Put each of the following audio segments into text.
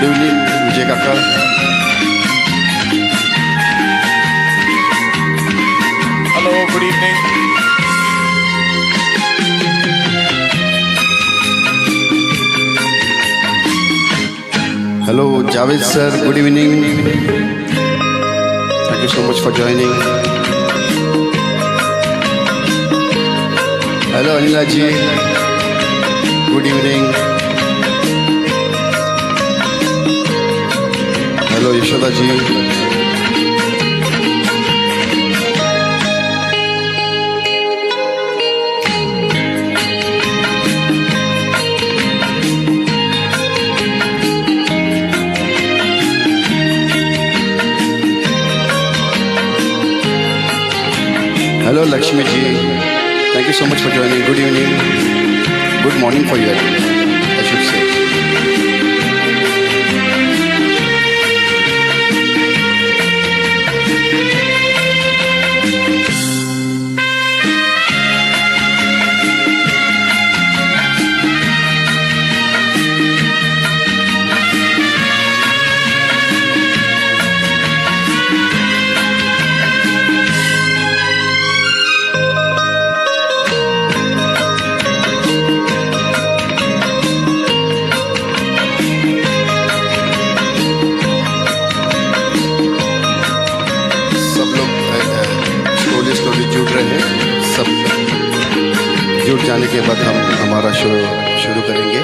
Good evening Vijay काका. Hello, good evening. Hello Javed sir, good evening. Thank you so much for joining. Hello Anila ji, good evening. Hello Yashoda ji. Hello Lakshmi ji, thank you so much for joining. Good evening, good morning for you I should say. जुड़ रहे हैं सब. जुड़ जाने के बाद हम हमारा शो शुरू करेंगे.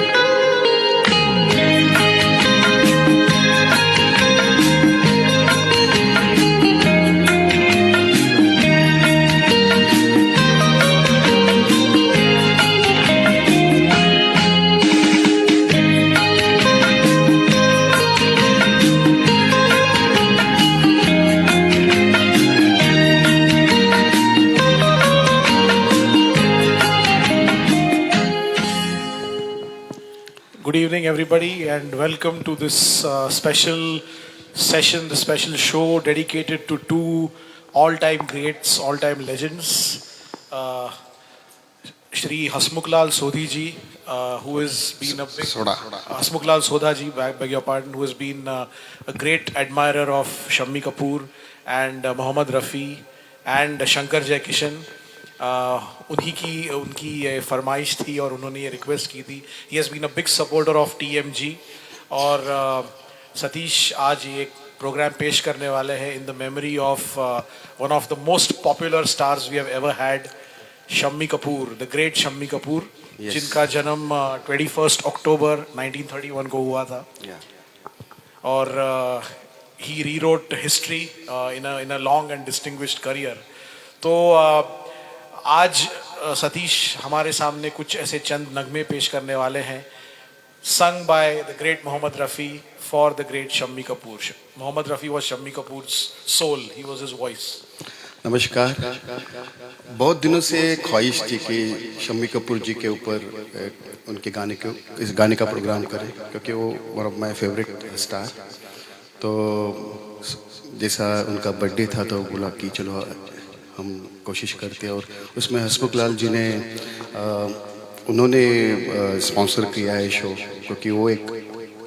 Good evening, everybody, and welcome to this special session, the special show dedicated to two all-time greats, all-time legends. Shri Hasmukhlal Sodhi ji, who has been a big... Hasmukhlal Sodha ji, beg your pardon, who has been a great admirer of Shammi Kapoor and Mohammad Rafi and Shankar Jai Kishan. उनकी ये फरमाइश थी और उन्होंने ये request की थी. He has been a big supporter of TMG. और सतीश आज ये एक प्रोग्राम पेश करने वाले हैं in the memory of one of the most popular stars we have ever had, Shammi Kapoor, the great Shammi Kapoor, जिनका जन्म 21 अक्टूबर 1931 को हुआ था. और he rewrote history in a long and distinguished career. तो आज सतीश हमारे सामने कुछ ऐसे चंद नगमे पेश करने वाले हैं, song by the great Mohammed Rafi for the great Shammi Kapoor. Mohammed Rafi was Shammi Kapoor's soul, he was his voice. नमस्कार. बहुत दिनों से ख्वाहिश थी कि शम्मी कपूर जी के ऊपर उनके इस गाने का प्रोग्राम करें, क्योंकि वो one of my favourite star. तो जैसा उनका बर्थडे था तो बोला कि चलो हम कोशिश करते हैं. और उसमें हसमुख जी ने उन्होंने स्पॉन्सर किया है शो, क्योंकि वो एक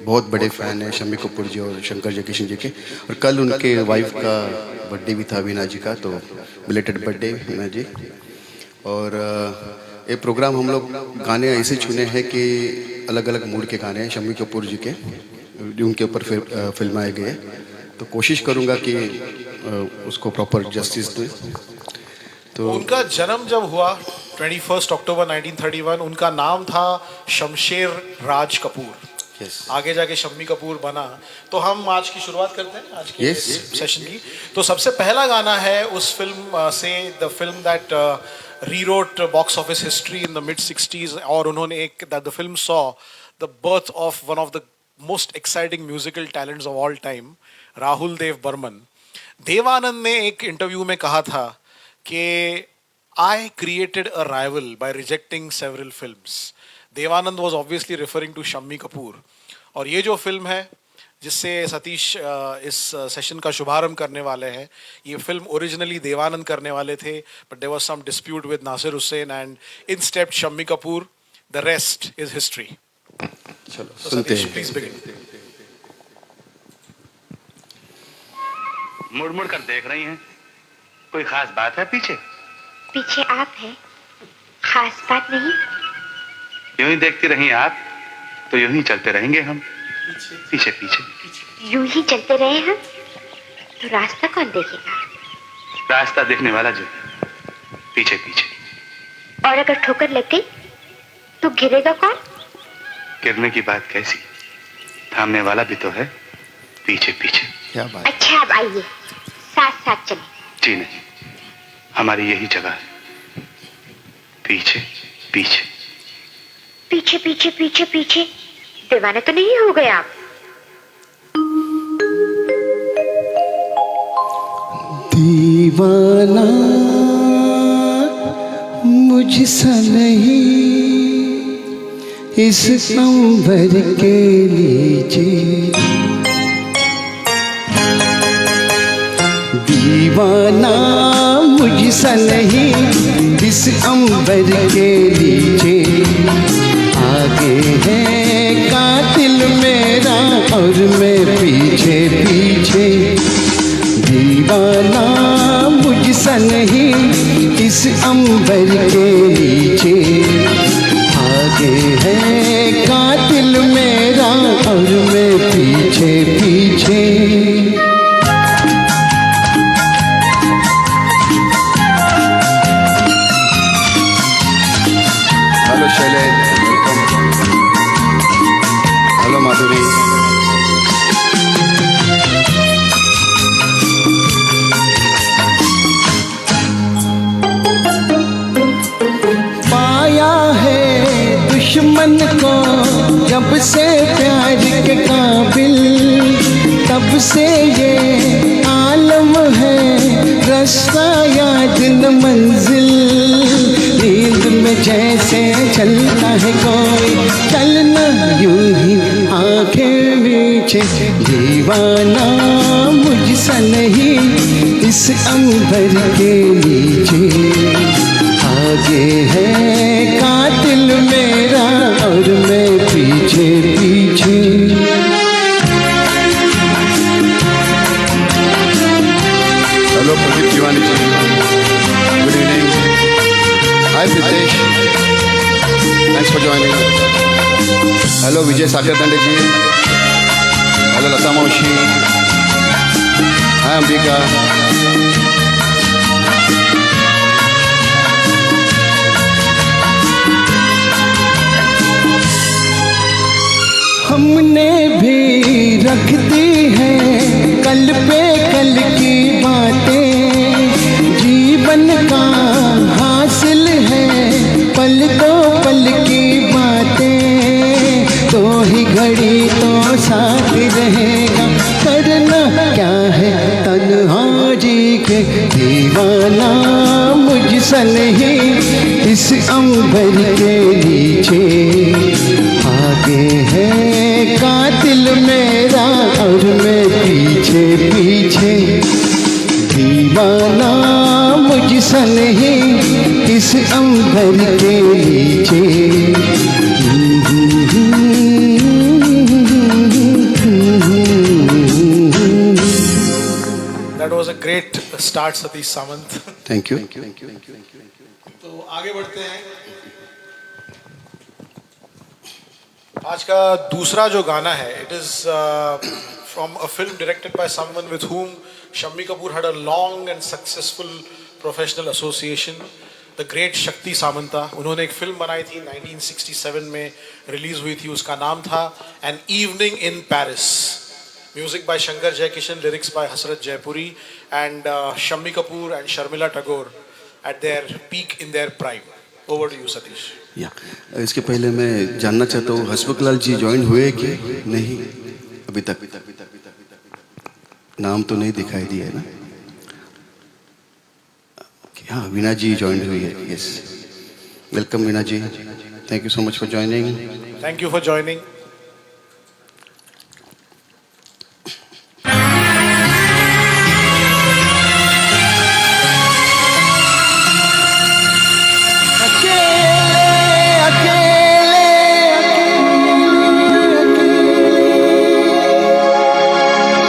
बहुत बड़े फ़ैन हैं शम्मी कपूर जी और शंकर जय किशन जी के. और कल उनके वाइफ का बर्थडे भी था, वीना जी का. तो बिलेटेड बर्थडे वीना जी. और ये प्रोग्राम हम लोग गाने ऐसे चुने हैं कि अलग अलग मूड के गाने हैं शम्मी कपूर जी के, जो उनके ऊपर फिल्माए गए. तो कोशिश करूँगा कि उसको प्रॉपर जस्टिस दें. तो उनका जन्म जब हुआ 21 अक्टूबर 1931, उनका नाम था शमशेर राज कपूर. आगे जाके शम्मी कपूर बना. तो हम आज की शुरुआत करते हैं आज के सेशन की. तो सबसे पहला गाना है उस फिल्म से, the film that rewrote box office history in the mid 60s. और उन्होंने एक the film saw the birth of one of the most exciting musical talents of all time, Rahul Dev Burman. Dev Anand ने एक इंटरव्यू में कहा था कि I created a rival by rejecting several films. Devanand was obviously referring to Shammi Kapoor. और ये जो फिल्म है जिससे सतीश इस सेशन का शुभारंभ करने वाले हैं, ये फिल्म ओरिजिनली देवानंद करने वाले थे, but there was some dispute with Nasir Hussain and in stepped Shammi Kapoor. The rest is history. चलो सुनते हैं. Please begin. मुड़ मुड़ कर देख रही हैं। कोई खास बात है पीछे? पीछे आप है, खास बात नहीं। यूं ही देखती रही आप तो यूं ही चलते रहेंगे हम, पीछे पीछे। यूं ही चलते रहे हम तो रास्ता कौन देखेगा? रास्ता देखने वाला जो है, पीछे पीछे। और अगर ठोकर लग गई तो गिरेगा कौन? गिरने की बात कैसी, थामने वाला भी तो है, पीछे पीछे। क्या बात। अच्छा अब आइए साथ साथ चलें। जी नहीं, हमारी यही जगह है, पीछे पीछे। पीछे पीछे पीछे पीछे, दीवाने तो नहीं हो गए आप? दीवाना मुझसा नहीं, इस अंबर के नीचे। दीवाना मुझसा नहीं, इस अंबर के नीचे। आगे है कातिल मेरा और मैं पीछे पीछे। दीवाना मुझसा नहीं, इस अंबर के नीचे। आगे है कातिल मेरा और मैं पीछे पीछे। Hello Shailesh, welcome. हेलो माधुरी। पाया है दुश्मन को जब से प्यार के काबिल, तब से ये आलम है रास्ता याद न मंजिल। नींद में जैसे चलता है कोई, चलना यूं ही आंखें मीचे। दीवाना मुझसा नहीं, इस अंबर के नीचे। आगे है कातिल मेरा और मैं पीछे पीछे। Hello Pradeep Tiwari ji, good evening. Hi Pritesh, thanks for joining. Hello Vijay Sagar Dande ji. Hello Lata मौशी। हाय अंबिका। हमने भी रख दी है कल पे कल की बातें। जीवन का हासिल है पल दो पल की बातें। तो ही घड़ी तो साथ रहेगा, करना क्या है तन्हा जी के। दीवाना मुझसा नहीं, इस अंबर के नीचे। आगे है कातिल मेरा और मैं पीछे पीछे। दीवाना मुझसा नहीं, इस अंबर के नीचे। That was a great start, Satish Samant. Thank you. तो आगे बढ़ते हैं। आज का दूसरा जो गाना है, it is from a film directed by someone with whom Shammi Kapoor had a long and successful professional association, the great शक्ति सामंता। उन्होंने एक फिल्म बनाई थी 1967 में, रिलीज हुई थी, उसका नाम था an evening in Paris. Music by Shankar Jaikishan, lyrics by Hasrat Jaipuri and Shammi Kapoor and Sharmila Tagore at their peak in their prime. Over to you Satish. या इसके पहले मैं जानना चाहता हूँ हसमुख लाल जी ज्वाइन हुए कि नहीं अभी तक? नाम तो नहीं दिखाई दिया है ना? हाँ, वीना जी ज्वाइन हुई है। Yes, welcome Veena ji. Thank you so much for joining. Thank you for joining.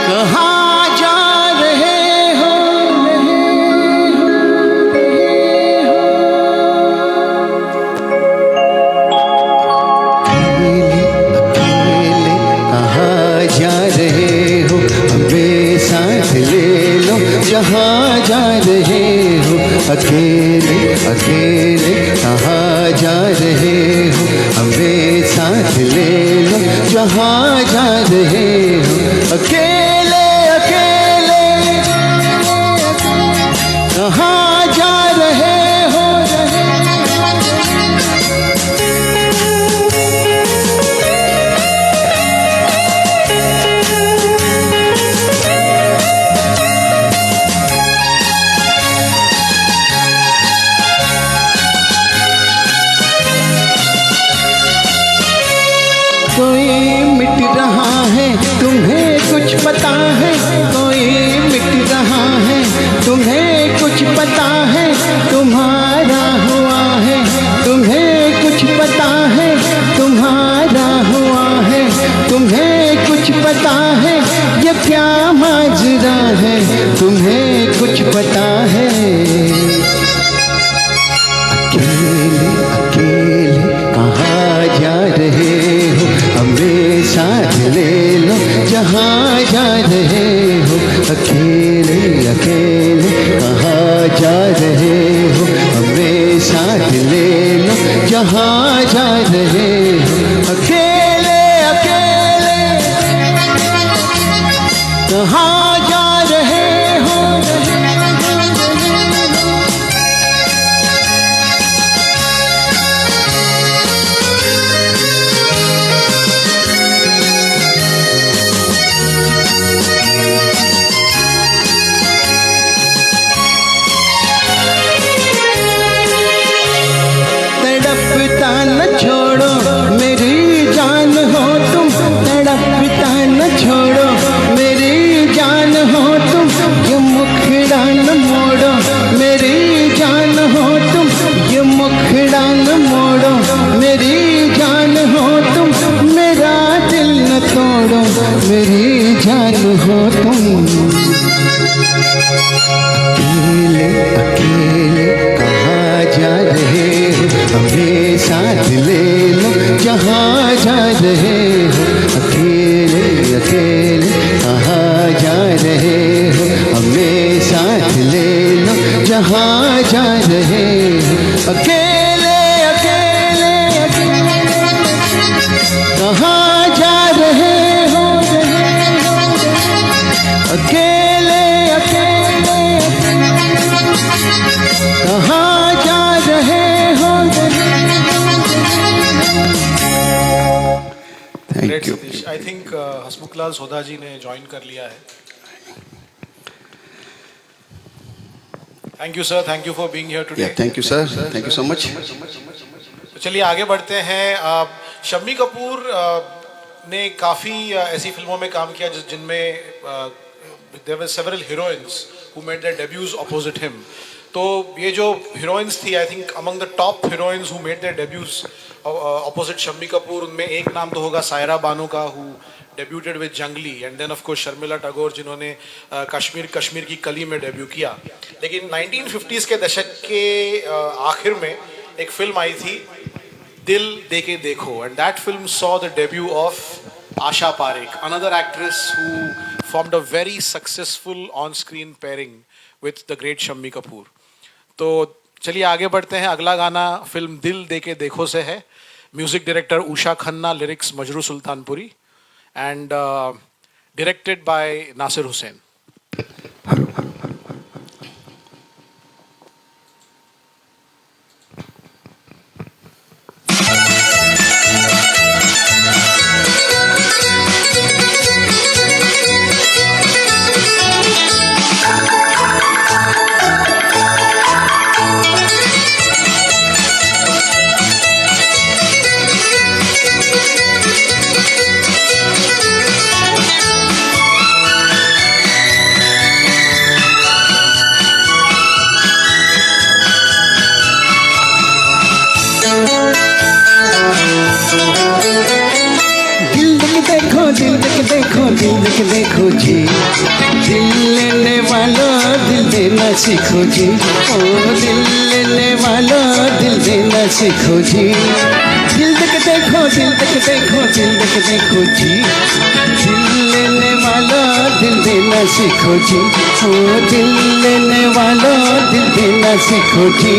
कहाँ जा रहे जा रहे हो अकेले अकेले, कहाँ जा रहे हो। कोई मिट रहा है तुम्हें कुछ पता है, कोई मिट रहा है तुम्हें कुछ पता है, तुम्हारा हुआ है तुम्हें कुछ पता है, तुम्हारा हुआ है तुम्हें कुछ पता है, ये क्या माजरा है तुम्हें कुछ पता है। अकेले अकेले कहाँ जा रहे हो, हमें साथ ले लो जहाँ जा रहे हो। अकेले अकेले कहाँ जा रहे हो, हमें साथ ले लो जहाँ जा रहे हो। अकेले अकेले कहाँ जा रहे हो। तड़पता न छोड़ो मेरी जान हो तुम, तड़पता न छोड़ो मेरी जान हो तुम, ये मुखड़ा न मोड़ो मेरी जान हो तुम, ये मुखड़ा न मोड़ो मेरी जान हो तुम, मेरा दिल न तोड़ो मेरी जान हो तुम। अकेले अकेले कहाँ जा रहे हो, हमें साथ ले लो जहाँ जा रहे हो। अकेले अकेले कहाँ जा रहे हो, हमें साथ ले लो जहाँ जा रहे हो। अकेले अकेले कहाँ जा रहे हो, अकेले अकेले कहाँ जा रहे हो। Great, Satish. I think Hasmukhlal सोधा जी ने ज्वाइन कर लिया है। Thank you sir, thank you for being here today. Thank you sir, thank you so much. तो चलिए आगे बढ़ते हैं। शम्मी कपूर ने काफ़ी ऐसी फिल्मों में काम किया जिनमें there were several heroines who made their debuts opposite him. तो ये जो heroines थी, I think among the top heroines who made their debuts opposite Shammi Kapoor, उनमें एक नाम तो होगा सायरा बानो का, who debuted with जंगली, and then of course Sharmila Tagore जिन्होंने कश्मीर की कली में डेब्यू किया। लेकिन 1950s के दशक के आखिर में एक फिल्म आई थी दिल देके देखो, and that film saw the debut of Asha Parekh, another actress who formed a very successful on-screen pairing with the great Shammi Kapoor. तो चलिए आगे बढ़ते हैं। अगला गाना फिल्म दिल देके देखो से है। Music director Usha Khanna, lyrics Majrooh Sultanpuri, and directed by Nasir Hussain. देखो जी, दिल लेने वालों दिल देना सीखो जी, ओ दिल लेने वालों दिल देना सीखो जी। दिल देख देखो, दिल देख देखो, दिल देख देखो जी, दिल लेने वालों दिल देना सीखो जी, ओ दिल लेने वालों दिल देना सीखो जी।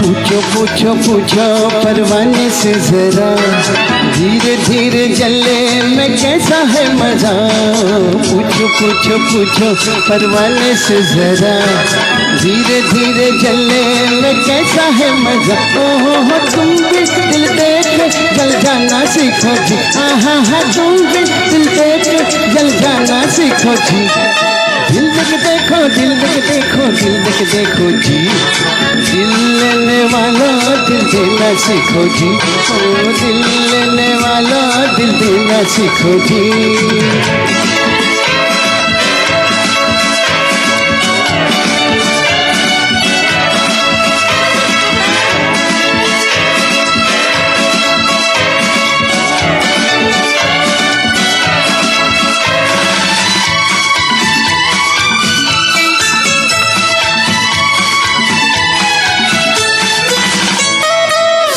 पूछो पूछो पूछो परवाने से जरा, धीरे धीरे जले में कैसा है मजा। पूछो पूछो पूछो परवाने से जरा, धीरे धीरे जले में कैसा है मजा। हो तुम भी दिल देख जल जाना सीखो जी, हाँ तुम भी दिल देख जल जाना सीखो जी। दिल देख देखो, दिल देख देखो, दिल देख देखो जी। दिल लेने वाला दिल देना सीखो जी, ओ दिल लेने वाला दिल देना सीखो जी।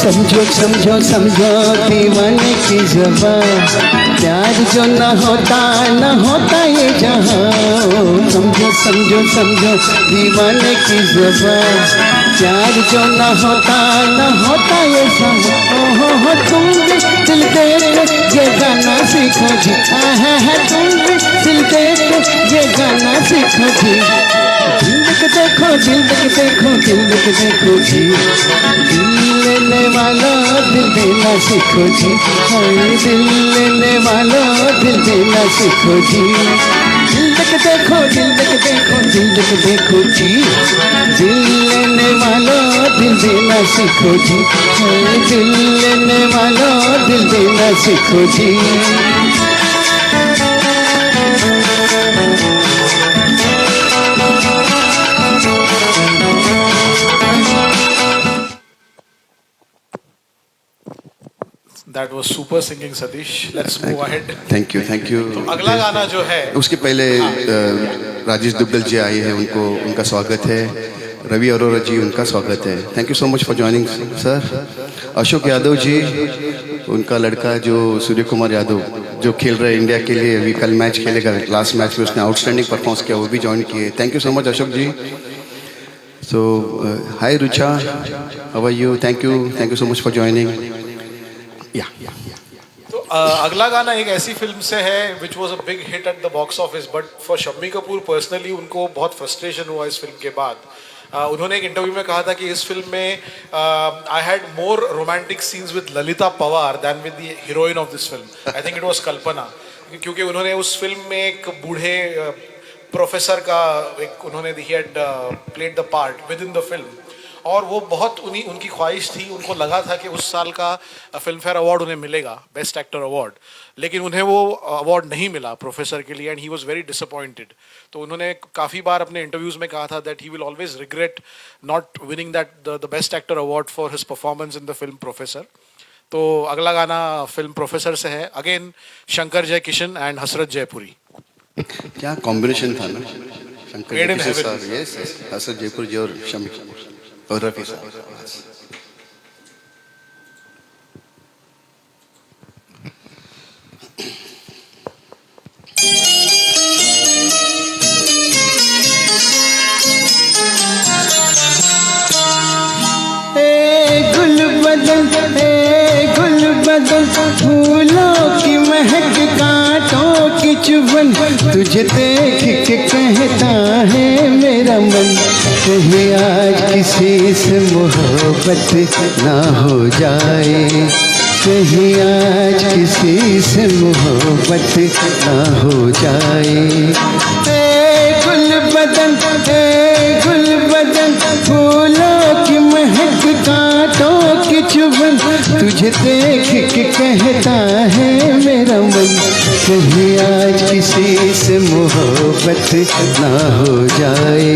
समझो समझो समझो दीवाने की ज़बान, प्यार जो न होता ये जहां। समझो समझो समझो दीवाने की ज़बान, प्यार जो न होता ये जहां। हो तुम भी दिल देख ये गाना सीखो जी, हाँ तुम भी दिल देख ये गाना सीखो जी। दिल देख देखो, दिल देख देखो, दिल देख देखो जी। दिल लेने वाला दिल देना सीखो जी, दिल लेने वाला दिल देना सीखो जी। दिल देख देखो, दिल देख देखो, दिल देख देखो जी। दिल लेने वाला दिल देना सीखो जी, दिल लेने वाला दिल देना सीखो जी। That was super singing, Satish. Let's move ahead. Thank you thank you. अगला गाना जो है उसके पहले राजेश दुग्गल जी आए हैं, उनका स्वागत है। रवि अरोरा जी, उनका स्वागत है। Thank you so much for joining sir. Ashok Yadav ji, उनका लड़का जो सूर्य कुमार यादव, जो खेल रहे इंडिया के लिए, अभी कल मैच खेलेगा, लास्ट मैच में उसने आउटस्टैंडिंग परफॉर्मेंस किया, वो भी ज्वाइन किए। Thank you so much Ashok ji. So hi Rucha, how are you? Thank you so much for joining. तो अगला गाना एक ऐसी फिल्म से है which was a big hit at the box office, but for Shammi Kapoor personally उनको बहुत फ्रस्ट्रेशन हुआ इस फिल्म के बाद। उन्होंने एक इंटरव्यू में कहा था कि इस फिल्म में I had more romantic scenes with Lalita Pawar than with the heroine of this film. I think it was Kalpana, क्योंकि उन्होंने उस फिल्म में एक बूढ़े प्रोफेसर का एक उन्होंने he had played the part with in the film, और वो बहुत उनकी ख्वाहिश थी। उनको लगा था कि उस साल का फिल्म फेयर अवार्ड उन्हें मिलेगा, बेस्ट एक्टर अवार्ड, लेकिन उन्हें वो अवार्ड नहीं मिला प्रोफेसर के लिए, and he was very disappointed. तो उन्होंने काफ़ी बार अपने इंटरव्यूज़ में कहा था that he will always regret not winning that the best actor award for his performance in the film professor. तो अगला गाना फिल्म प्रोफेसर से है, अगेन शंकर जयकिशन एंड हसरत जयपुरी। क्या कॉम्बिनेशन था ना, शंकर जयकिशन साहब, यस हसरत जयपुर जी और शम्मी और रफी साहब। गुल बदन फूलों की महक, कांटों की चुभन, तुझे देख के कहता है मेरा मन, कहीं आज किसी से मोहब्बत ना हो जाए, कहीं आज किसी से मोहब्बत ना हो जाए। गुल बदन फूलों की महक, कांटों की चुभन, तुझे देख के कहता है मेरा मन, कहीं आज किसी से मोहब्बत ना हो जाए,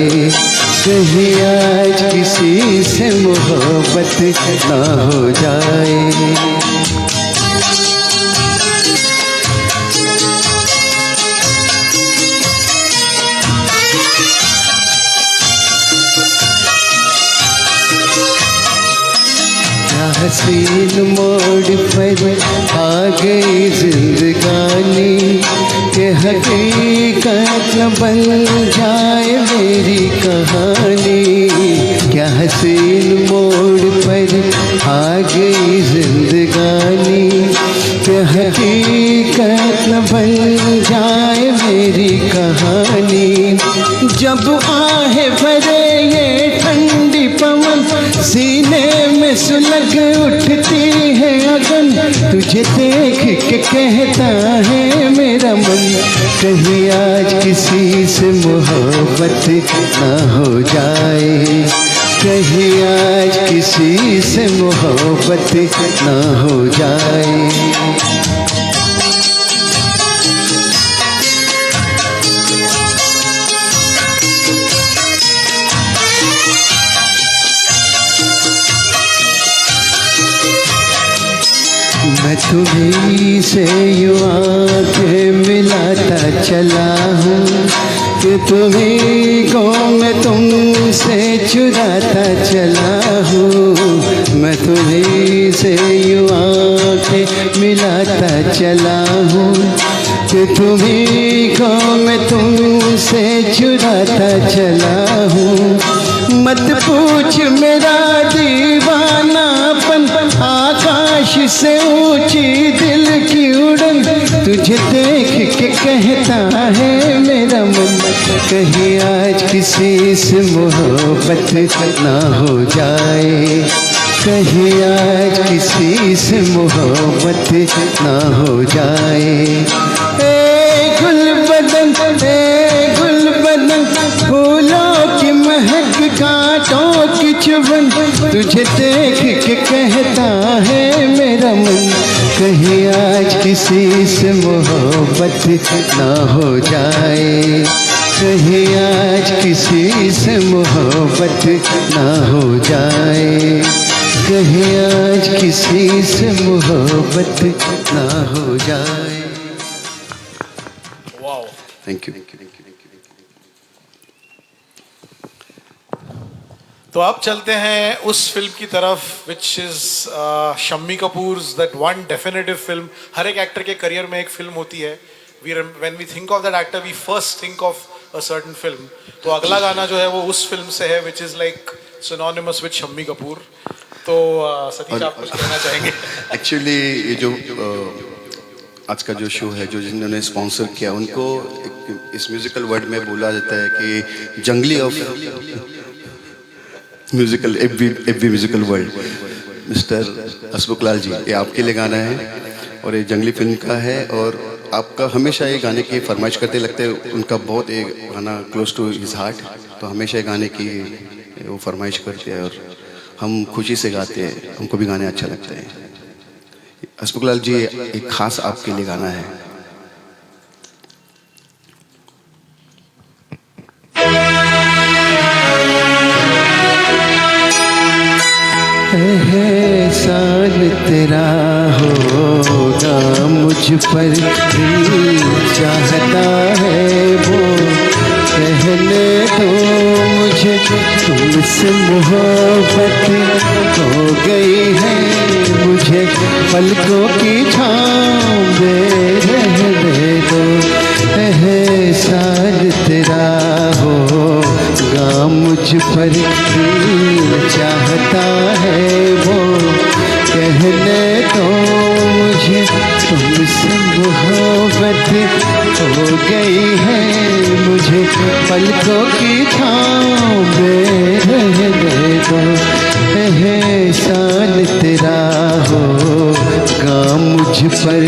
कहीं आज किसी से मोहब्बत ना हो जाए। हसीन मोड़ पर आ गई जिंदगानी, के हकीकत न बन जाए मेरी कहानी। क्या हसीन मोड़ मेरी आ गई जिंदगानी कि हकीकत न बन जाए मेरी कहानी। जब आहे भरे ये ठंडी पवन सीने में सुलग उठती है अगन, तुझे देख के कहता है मेरा मन कहीं आज किसी से मोहब्बत ना हो जाए, कहीं आज किसी से मोहब्बत ना हो जाए। मैं तुम्हीं से यूं आँखें मिलाता चला हूँ कि तुम्हीं को मैं तुमसे चुराता चला हूँ। मैं तुम्हीं से यूं आँखें मिलाता चला हूँ कि तुम्हीं को मैं तुमसे चुराता चला हूँ। मत पूछ मेरा दीवानापन आकाश से ऊंची दिल की उड़न, तुझे देख के कहता है मेरा मन कहीं आज किसी से मोहब्बत ना हो जाए, कहीं आज किसी से मोहब्बत ना हो जाए। ए गुल बदन फूलों की महक कांटों की चुभन, तुझे देख के कहता है मेरा मन कहीं आज किसी से मोहब्बत ना हो जाए, कहीं आज किसी से मोहब्बत ना हो जाए, कहीं आज किसी से मोहब्बत ना हो जाए। Wow, thank you. तो अब चलते हैं उस फिल्म की तरफ which is Shammi Kapoor's that one definitive film. हर एक एक्टर के करियर में एक फिल्म होती है, when we think of that actor we first think of a certain film. तो अगला गाना जो है वो उस फिल्म से है which is like synonymous with Shammi Kapoor. तो सतीश आप कुछ कहना चाहेंगे? एक्चुअली ये जो आज का जो शो है, जो जिन्होंने स्पॉन्सर किया उनको इस म्यूजिकल वर्ड में बोला जाता है कि Jungli of musical FB musical world. Mister Hasmukh Lal ji, ये आपके लिए गाना है और ये जंगली फिल्म का है और आपका हमेशा ये गाने की फरमाइश करते लगते हैं। उनका बहुत एक गाना क्लोज टू हिज हार्ट, तो हमेशा ये गाने की वो फरमाइश करते हैं और हम खुशी से गाते हैं, हमको भी गाने अच्छा लगते हैं। हसमुख लाल जी, एक खास आपके लिए गाना है। एहसान तेरा होगा मुझ पर, दिल चाहता है वो कहने दो मुझे, तुमसे मोहब्बत हो गई है मुझे, पलकों की छाँव में रहने दो। एहसान तेरा होगा मुझ पर, दिल चाहता है वो कहने दो मुझे, तुमसे मोहब्बत हो गई है मुझे, पलकों की छाँव में रहने दो। एहसान तेरा होगा मुझ पर।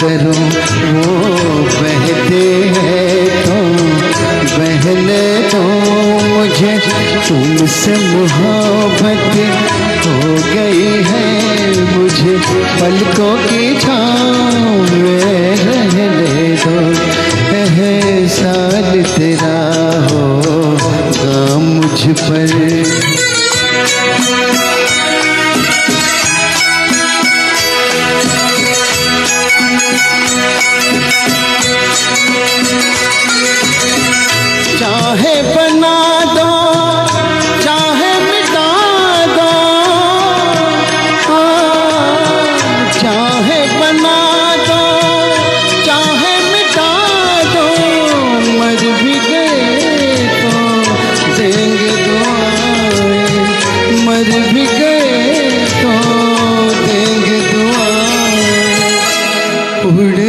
करो वो बहते हैं तो बहने दो मुझे तुमसे मोहब्बत हो गई है, मुझे पलकों की छाँव में रहने दो, एहसान तेरा होगा मुझ पर। चाहे बना दो चाहे मिटा दो, चाहे बना दो चाहे मिटा दो, मर भी गए तो देंगे दुआएं, मर भी गए तो देंगे दुआएं। उड़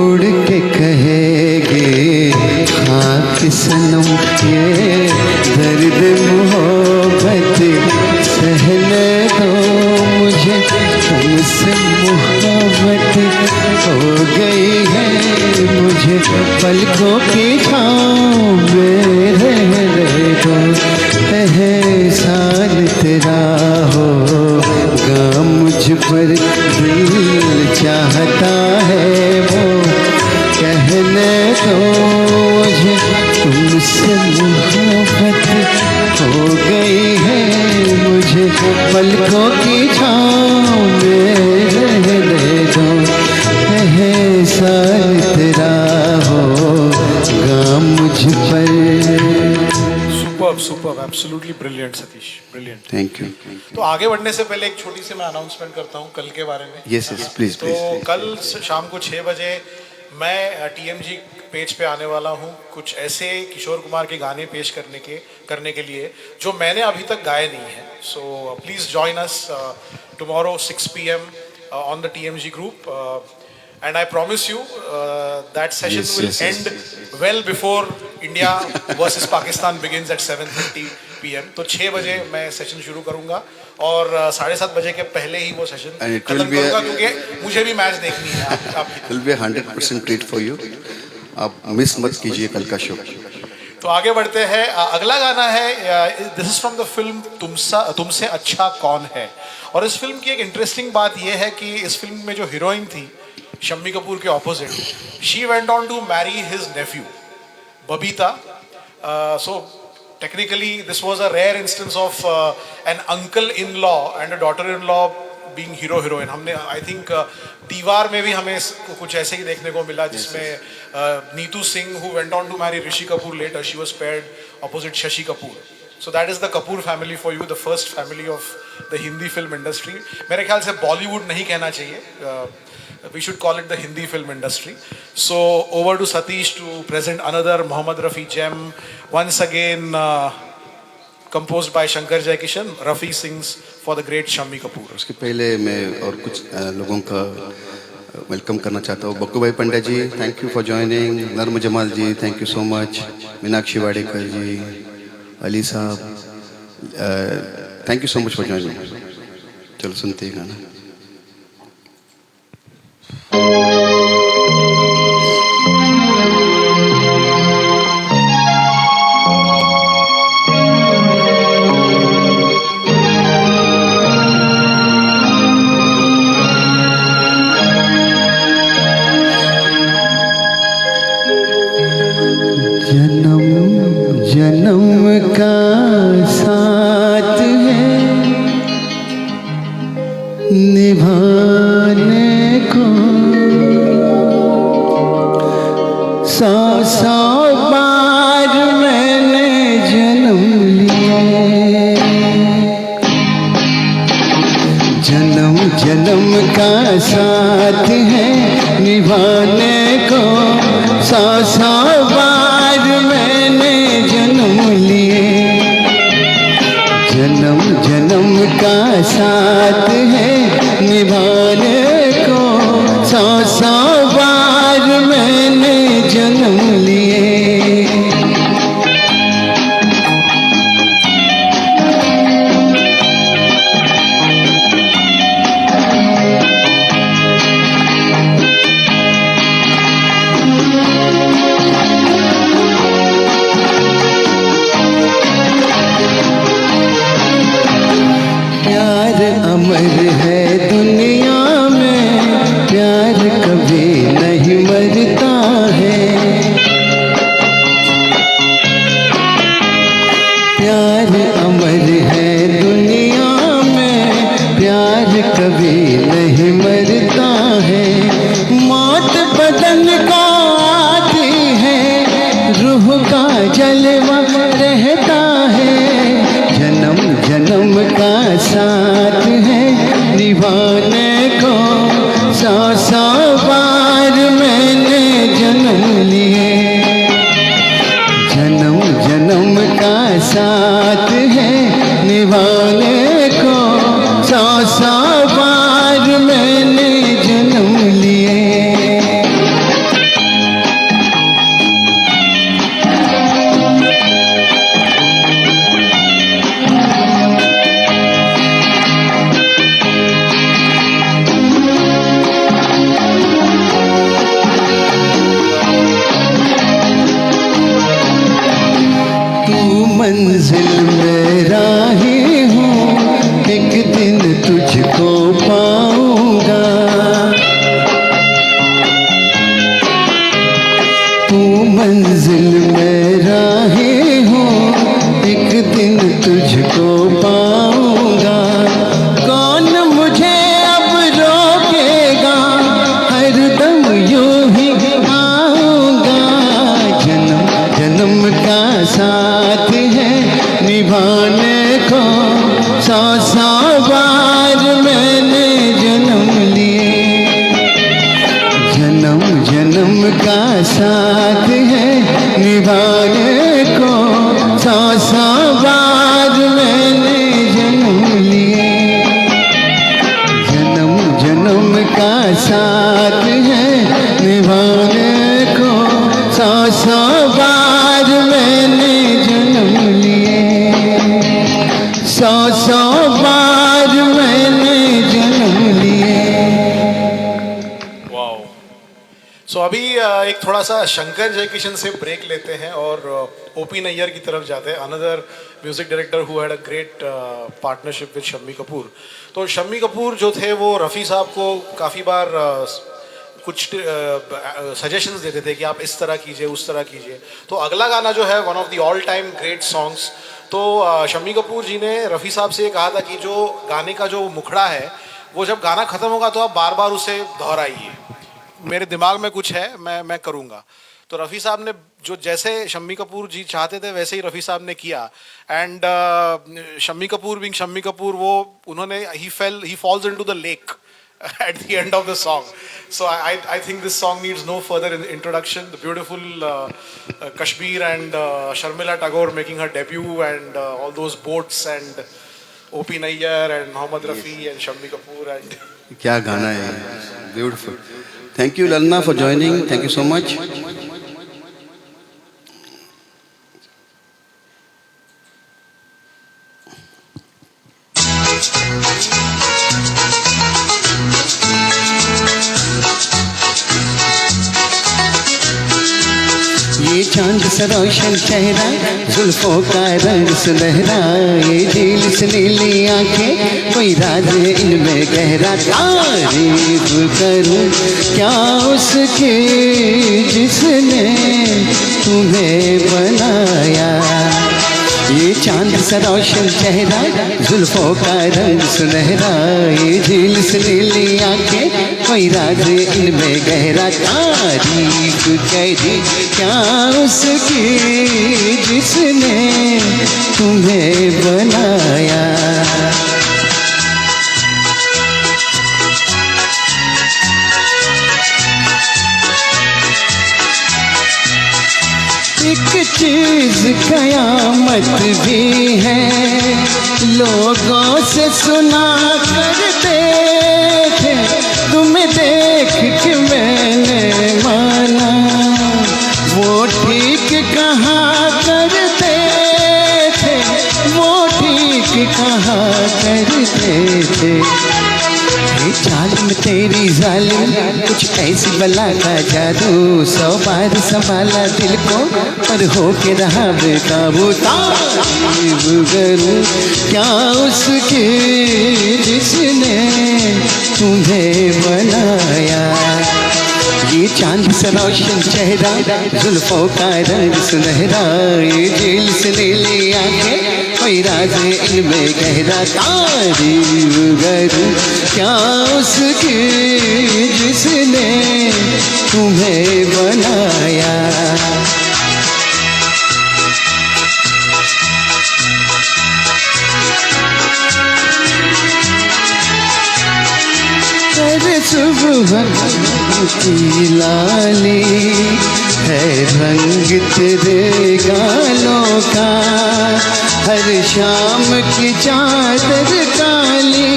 उड़ के कहेंगे खाक सनम ये दर्द मोहब्बत सहने दो, मुझे तुमसे मोहब्बत हो गई है, मुझे पलकों की छाँव में रहने दो, एहसान तेरा होगा मुझ पर। दिल चाहता है वो कहने दो, मुझे तुमसे मोहब्बत हो गई है, मुझे पलकों की छाँव में रहने दो, एहसान तेरा होगा मुझ पर। Superb, absolutely brilliant Satish, brilliant. Thank you. तो आगे बढ़ने से पहले एक छोटी सी मैं अनाउंसमेंट करता हूँ कल के बारे में। यस यस प्लीज तो प्लीज। कल शाम को 6 बजे मैं TMG पेज पे आने वाला हूँ कुछ ऐसे किशोर कुमार के गाने पेश करने के लिए जो मैंने अभी तक गाए नहीं हैं। So please join us tomorrow 6 PM on the TMG group, and I promise you that session will end well before India versus Pakistan begins at 7:30 PM. तो 6 बजे मैं सेशन शुरू करूँगा और 7:30 बजे के पहले ही वो सेशन खत्म करूँगा, क्योंकि मुझे भी मैच देखनी है। It will be 100% treat for you. आप मिस मत कीजिए कल का शो। तो आगे बढ़ते हैं। अगला गाना है, this is from the film तुमसे अच्छा कौन है। और इस फिल्म की एक इंटरेस्टिंग बात यह है कि इस फिल्म में जो हीरोइन थी शम्मी कपूर के opposite, she went on to marry his nephew Babita. So technically this was a rare instance of an uncle in law and a daughter in law being hero heroine. हमने आई थिंक दीवार में भी हमें कुछ ऐसे ही देखने को मिला, जिसमें Neetu Singh who went on to marry Rishi Kapoor later, she was paired opposite Shashi Kapoor. So that is the Kapoor family for you, the first family of the Hindi film industry. मेरे ख्याल से बॉलीवुड नहीं कहना चाहिए, we should call it the Hindi film industry. So over to Satish to present another Mohammad Rafi gem, once again composed by Shankar Jaikishan. Rafi sings for the great Shammi Kapoor. उसके पहले मैं और कुछ लोगों का welcome करना चाहता हूँ। बक्कू भाई Pandya ji, thank you for joining. नर्म Jamal ji, thank you so much. Meenakshi Wadekar ji, Ali sahab, thank you so much for joining. चलो सुनते हैं गाना। जन्म जन्म का साथ है निभाने को, 100 बार मैंने जन्म लिए। जन्म जन्म का साथ है निभाने को, 100 बार मैंने जन्म लिए। जन्म जन्म का साथ है निभाने को, 100 बार मैंने जन्म लिए। अमर है दुनिया में, प्यार कभी नहीं मरता है। प्यार अमर है दुनिया में, प्यार कभी नहीं मरता है। मौत बदन को आती है, रूह का जलवा रहता है। जन्म जन्म का साथ है, निभाने को 100 बार मैंने जन्म लिए। जन्म जन्म का साथ है, निभाने को 100 बार मैंने जन्म लिए। मंजिल में राही हूँ, एक दिन तुझको पाऊंगा। तू मंजिल में राही हूँ, एक दिन तुझको पाऊंगा। कौन मुझे अब रोकेगा, हरदम यूं ही आऊंगा। जन्म जन्म का साथ है, निभाने को 100 बार मैंने जन्म लिए। जन्म जन्म का साथ है, निभाने को 100 बार मैंने जन्म लिए। जन्म जन्म का साथ है, निभाने को 100 बार मैंने जन्म लिए। 100 बार मैंने जन्म लिए। वाओ। सो अभी एक थोड़ा सा शंकर जयकिशन से ब्रेक लेते हैं और ओपी नैयर की तरफ जाते हैं। Another music director who had a great partnership with Shammi Kapoor. तो शम्मी कपूर जो थे वो रफ़ी साहब को काफ़ी बार कुछ सजेशंस देते थे कि आप इस तरह कीजिए, उस तरह कीजिए। तो अगला गाना जो है one of the all time great songs, तो शम्मी कपूर जी ने रफ़ी साहब से कहा था कि जो गाने का जो मुखड़ा है वो जब गाना ख़त्म होगा तो आप बार बार उसे दोहराइए। मेरे दिमाग में कुछ है, मैं करूँगा। तो रफ़ी साहब ने जो जैसे शम्मी कपूर जी चाहते थे वैसे ही रफ़ी साहब ने किया। एंड शम्मी कपूर बीइंग शम्मी कपूर, वो उन्होंने ही falls into the lake at the end of the song. So I think this song needs no further introduction. The beautiful Kashmir and Sharmila Tagore making her debut, and all those boats, and O.P. Nayyar and Mohammad Rafi and Shammi Kapoor. And क्या गाना है, beautiful. Thank you ललना for joining, thank you so much. ये चांद सा रोशन चेहरा, जुल्फों का रंग सुनहरा, ये झील से नीली आंखें, कोई राज है इनमें गहरा। तारीफ करूं क्या उसकी जिसने तुम्हें बनाया। ये चांद सा रोशन चेहरा, जुल्फों का रंग सुनहरा, ये झील से नीली आंखें, कोई राज इनमें गहरा। तारीफ करी क्या उसकी जिसने तुम्हें बनाया। एक चीज कयामत भी है, लोगों से सुना करते थे, तुम्हें देख के मैंने माना। वो ठीक कहा करते थे, वो ठीक कहा करते थे। ये चाल में तेरी जालिम कुछ ऐसी बला का जादू, 100 बार संभाला दिल को पर हो के रहा बेकाबू। तारीफ करूं क्या उसकी जिसने तुम्हें बनाया, ये चांद सा रोशन चेहरा, जुल्फों का रंग सुनहरा, ये जेल से नीली आंखें कोई राज इनमें गहरा। तारीफ करूं क्या उसकी जिसने तुम्हें बनाया। सुबह की लाली है रंग तेरे गालों का, हर शाम की चादर काली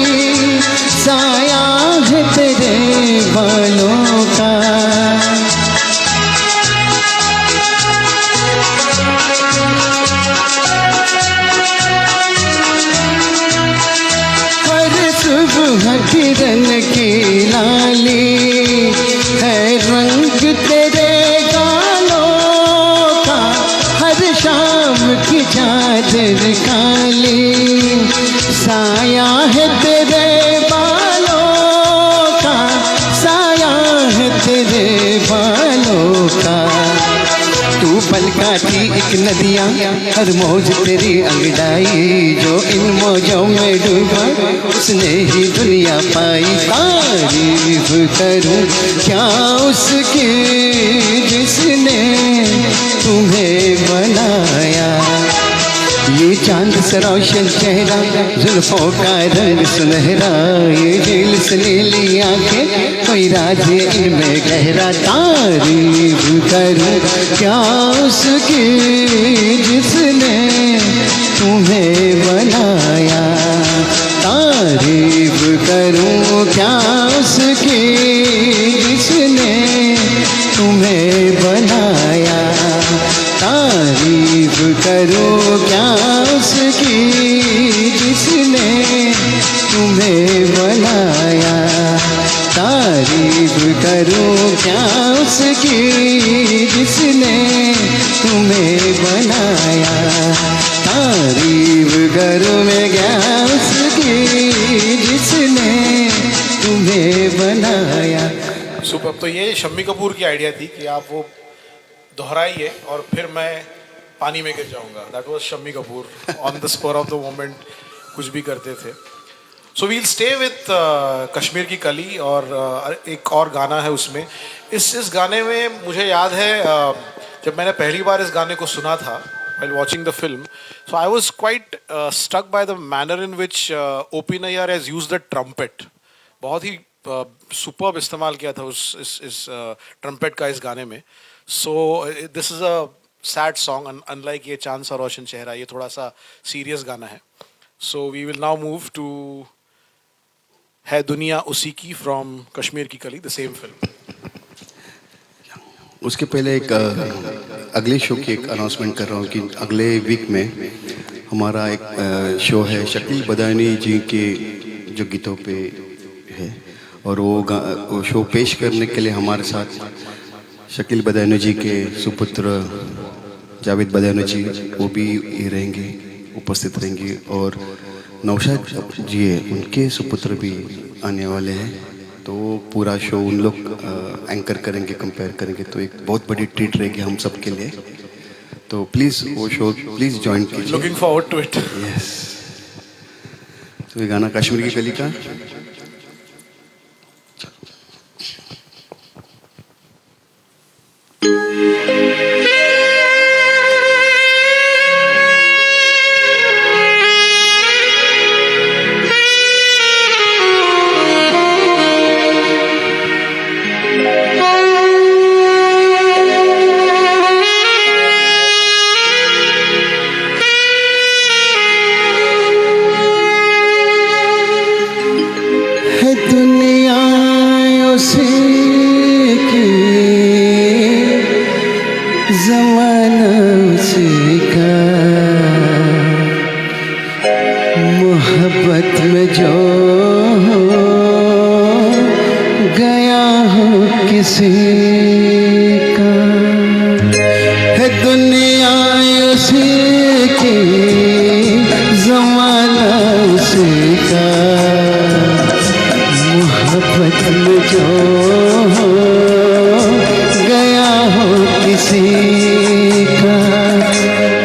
साया है तेरे बालों का। किरण की लाली है रंग तेरे गालों का, हर शाम की चादर काली साया है तेरे बालों का, साया है तेरे बालों का। तू पलका थी एक नदियाँ हर मौज तेरी अंगड़ाई, जो इन मौजों में डूबा उसने ही दुनिया पाई। तारीफ करूं क्या उसकी जिसने तुम्हें बनाया, ये चांद सा रोशन चेहरा, जुल्फों का रंग सुनहरा, ये दिल से नीली आंखें कोई राज इनमें गहरा। तारीफ करूं क्या उसकी जिसने तुम्हें बनाया, तारीफ करूं क्या उसकी जिसने तुम्हें बनाया, तारीफ करूं क्या उसकी जिसने तुम्हें बनाया, तारीफ करूं क्या उसकी जिसने तुम्हें बनाया, तारीफ करूं मैं क्या उसकी जिसने तुम्हें बनाया। सुपर। तो ये शम्मी कपूर की आइडिया थी कि आप वो दोहराइए और फिर मैं पानी में गिर जाऊंगा। That was Shammi Kapoor on the spur of the moment, कुछ भी करते थे। So we'll stay with Kashmir Ki Kali, और एक और गाना है उसमें। इस गाने में मुझे याद है जब मैंने पहली बार इस गाने को सुना था while watching the film, so I was quite struck by the manner in which O.P. Nayyar has used the trumpet. बहुत ही सुपर्ब इस्तेमाल किया था इस ट्रम्पेट का इस गाने में। So this is a sad song, unlike ये चांद सा रोशन चेहरा, ये थोड़ा सा सीरियस गाना है। So we will now move to है दुनिया उसी की फ्रॉम कश्मीर की कली, द सेम फिल्म। उसके पहले एक अगले शो की एक अनाउंसमेंट कर रहा हूँ कि अगले वीक में हमारा एक शो है शकील बदायूनी जी के जो गीतों पे है, और वो शो पेश करने के लिए हमारे साथ शकील बदायूनी जी के सुपुत्र जावेद बदायूनी जी वो भी रहेंगे, उपस्थित रहेंगे, और नौशाद जी है उनके सुपुत्र भी आने वाले हैं। तो पूरा शो उन लोग एंकर करेंगे, कंपेयर करेंगे, तो एक बहुत बड़ी ट्रीट रहेगी हम सब के लिए। तो प्लीज़ वो शो प्लीज़ ज्वाइन कीजिए। Looking forward to it. Yes. तो ये गाना कश्मीर की कली का मोहब्बत में जो किसी का, है दुनिया उसी की, ज़माना उसी का। मोहब्बत में जो हो गया हो किसी का,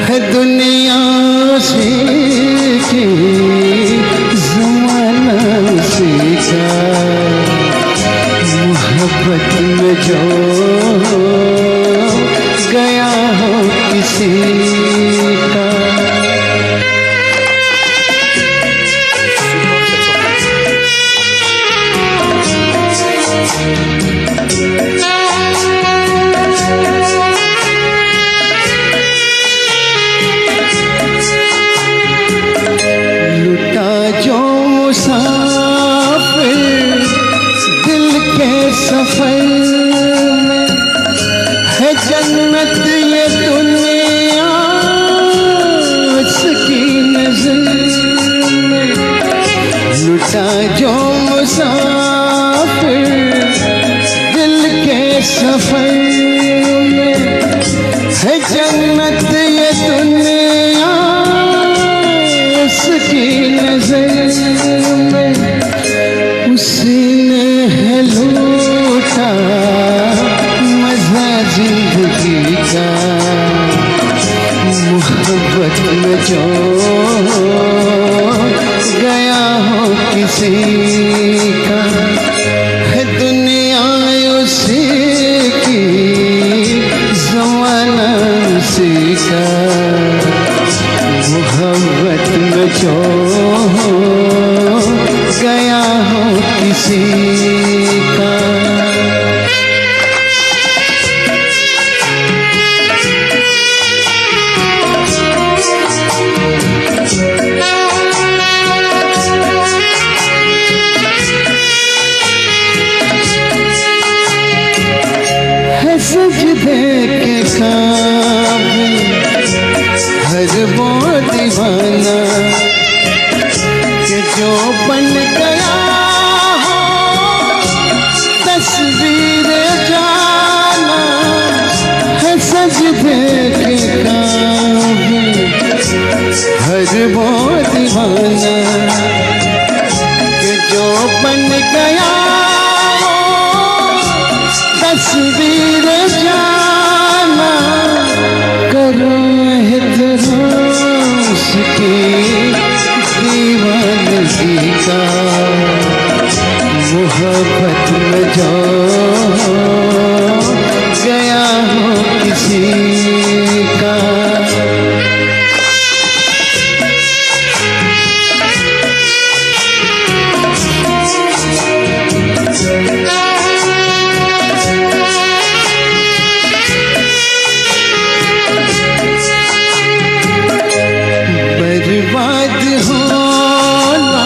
है दुनिया उसी की, ज़माना उसी का। मोहब्बत में जो हो गया हो किसी का। लुटा जो मुसाफिर दिल के सफर में, है जन्नत ये दुनिया उसकी नजर में। लुटा जो मुसाफिर दिल के सफर में, है जन्नत ये दुनिया उसकी नजर में। उसी ने है लूटा मजा जिंदगी का। मोहब्बत में जो गया हो किसी का, है दुनिया उसी की, ज़माना उसी का। मोहब्बत में जो गया हो किसी का। है सजदे के काबिल हर वो दीवाना, कि जो बन गया हो तस्वीर जाना। है सजदे के काबिल हर वो दीवाना, कि जो बन गया हो तस्वीर जाना। करो उसकी दीवानगी का। मोहब्बत में जो गया हो किसी का। बर्बाद होना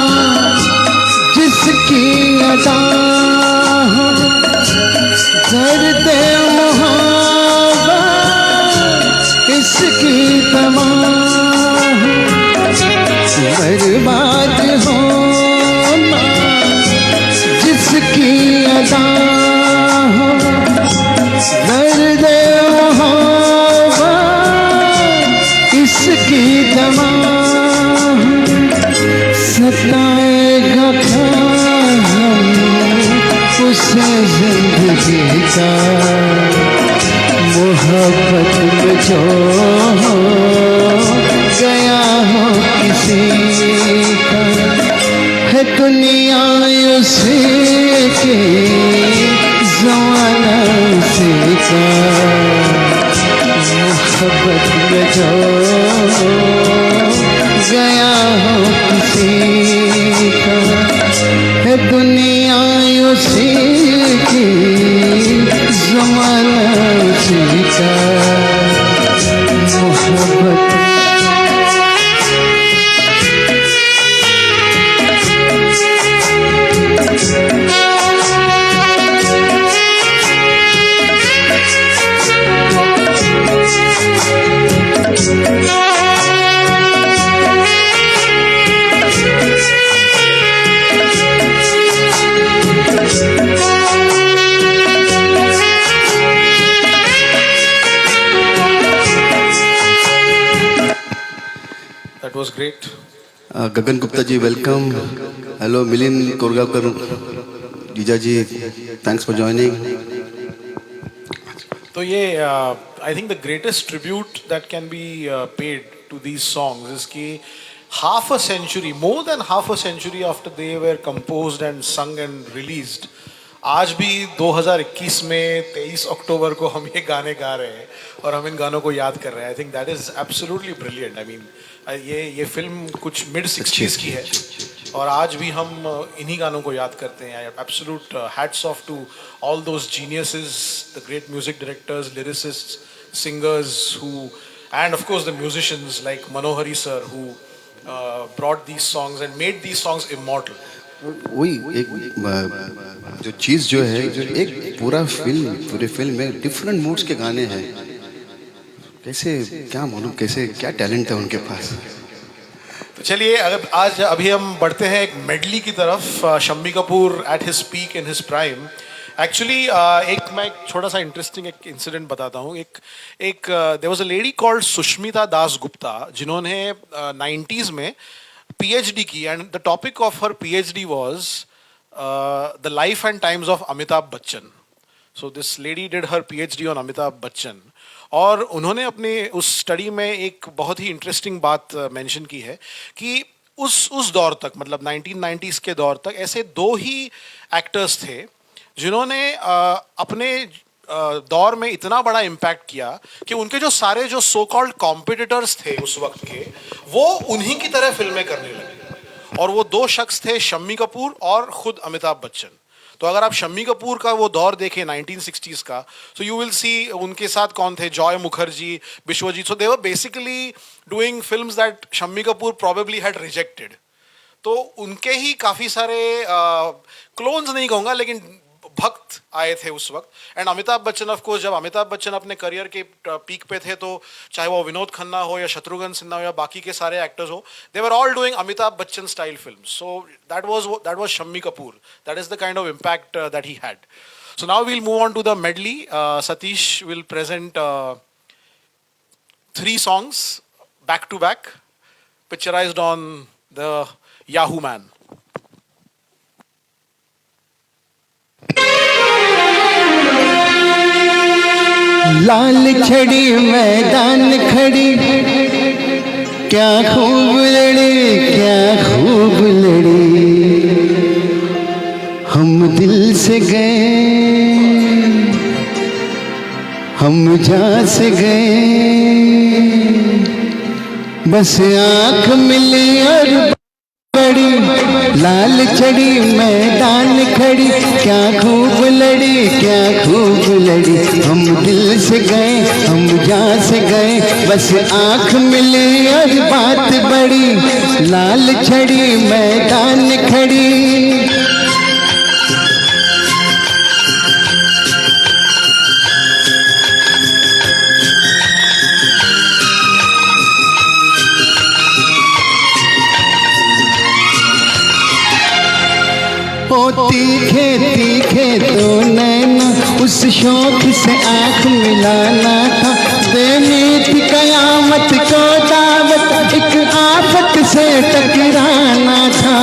जिसकी अदा हो, दर्द मोहब्बत इसकी दवा हो। बर्बाद होना जिसकी अदा हो, दर्द मोहब्बत इसकी दवा। सताएगा हम उसे जिंदगी का। मोहब्बत में जो गया हो किसी का, है दुनिया उसी की, ज़माना उसी का। मोहब्बत में जो गया हो किसी का, है दुनिया उसी की, ज़माना उसी का। मोहब्बत That was great. Gagan Gupta ji welcome. Hello Milind Korgaonkar जीजा जी, थैंक्स फॉर जॉइनिंग. तो ये I think the greatest tribute that can be paid to these songs is कि half a century, more than half a century after they were composed and sung and released, आज भी 2021 में 23 अक्टूबर को हम ये गाने गा रहे हैं और हम इन गानों को याद कर रहे हैं. I think that is absolutely brilliant. I mean ये फिल्म कुछ मिड 60s की है और आज भी हम इन्हीं गानों को याद करते हैं. Absolute hats off to all those geniuses, the great music directors, lyricists, singers who, and of course the musicians like Manohari sir who brought these songs and made these songs immortal. वही एक जो चीज़ जो है, जो एक पूरे film में different moods के गाने हैं. कैसे, क्या मालूम कैसे, क्या टैलेंट है उनके पास. तो चलिए अभी हम बढ़ते हैं एक मेडली की तरफ. Shammi Kapoor at his peak in his prime. Actually मैं एक छोटा सा इंटरेस्टिंग एक इंसिडेंट बताता हूँ. There was a lady called Sushmita Das Gupta जिन्होंने 90s में PhD की, and the topic of her PhD was the life and times of Amitabh Bachchan. So this lady did her PhD on Amitabh Bachchan और उन्होंने अपने उस स्टडी में एक बहुत ही इंटरेस्टिंग बात मेंशन की है कि उस दौर तक, मतलब 1990s के दौर तक ऐसे दो ही एक्टर्स थे जिन्होंने अपने दौर में इतना बड़ा इम्पैक्ट किया कि उनके जो सारे जो सो कॉल्ड कॉम्पिटिटर्स थे उस वक्त के, वो उन्हीं की तरह फिल्में करने लगे. और वो दो शख्स थे, शम्मी कपूर और खुद अमिताभ बच्चन. तो अगर आप शम्मी कपूर का वो दौर देखें 1960s का, तो यू विल सी उनके साथ कौन थे, Joy Mukherjee, Vishwajeet. So they were basically doing films that Shammi Kapoor probably had rejected. तो उनके ही काफ़ी सारे क्लोन्स नहीं कहूँगा लेकिन भक्त आए थे उस वक्त. And Amitabh Bachchan of course, जब अमिताभ बच्चन अपने करियर के पीक पे थे, तो चाहे वो विनोद खन्ना हो या शत्रुघ्न सिन्हा हो या बाकी के सारे एक्टर्स हो, they were all doing Amitabh Bachchan style films. So that was Shammi Kapoor. That is the kind of impact that he had. So now we'll move on to the medley. Satish will present 3 songs back to back, picturized on the Yahoo Man. लाल छड़ी मैदान खड़ी, क्या खूब लड़ी, क्या खूब लड़ी. हम दिल से गए, हम जान से गए, बस आँख मिली और बड़ी. लाल छड़ी मैदान खड़ी, क्या खूब लड़ी, क्या खूब लड़ी. हम दिल से गए, हम जान से गए, बस आँख मिली और बात बड़ी. लाल छड़ी मैदान खड़ी. ओ तीखे तीखे तो नैना, उस शौक से आँख मिलाना था. देनी थी कयामत को दावत, एक आफत से टकराना था.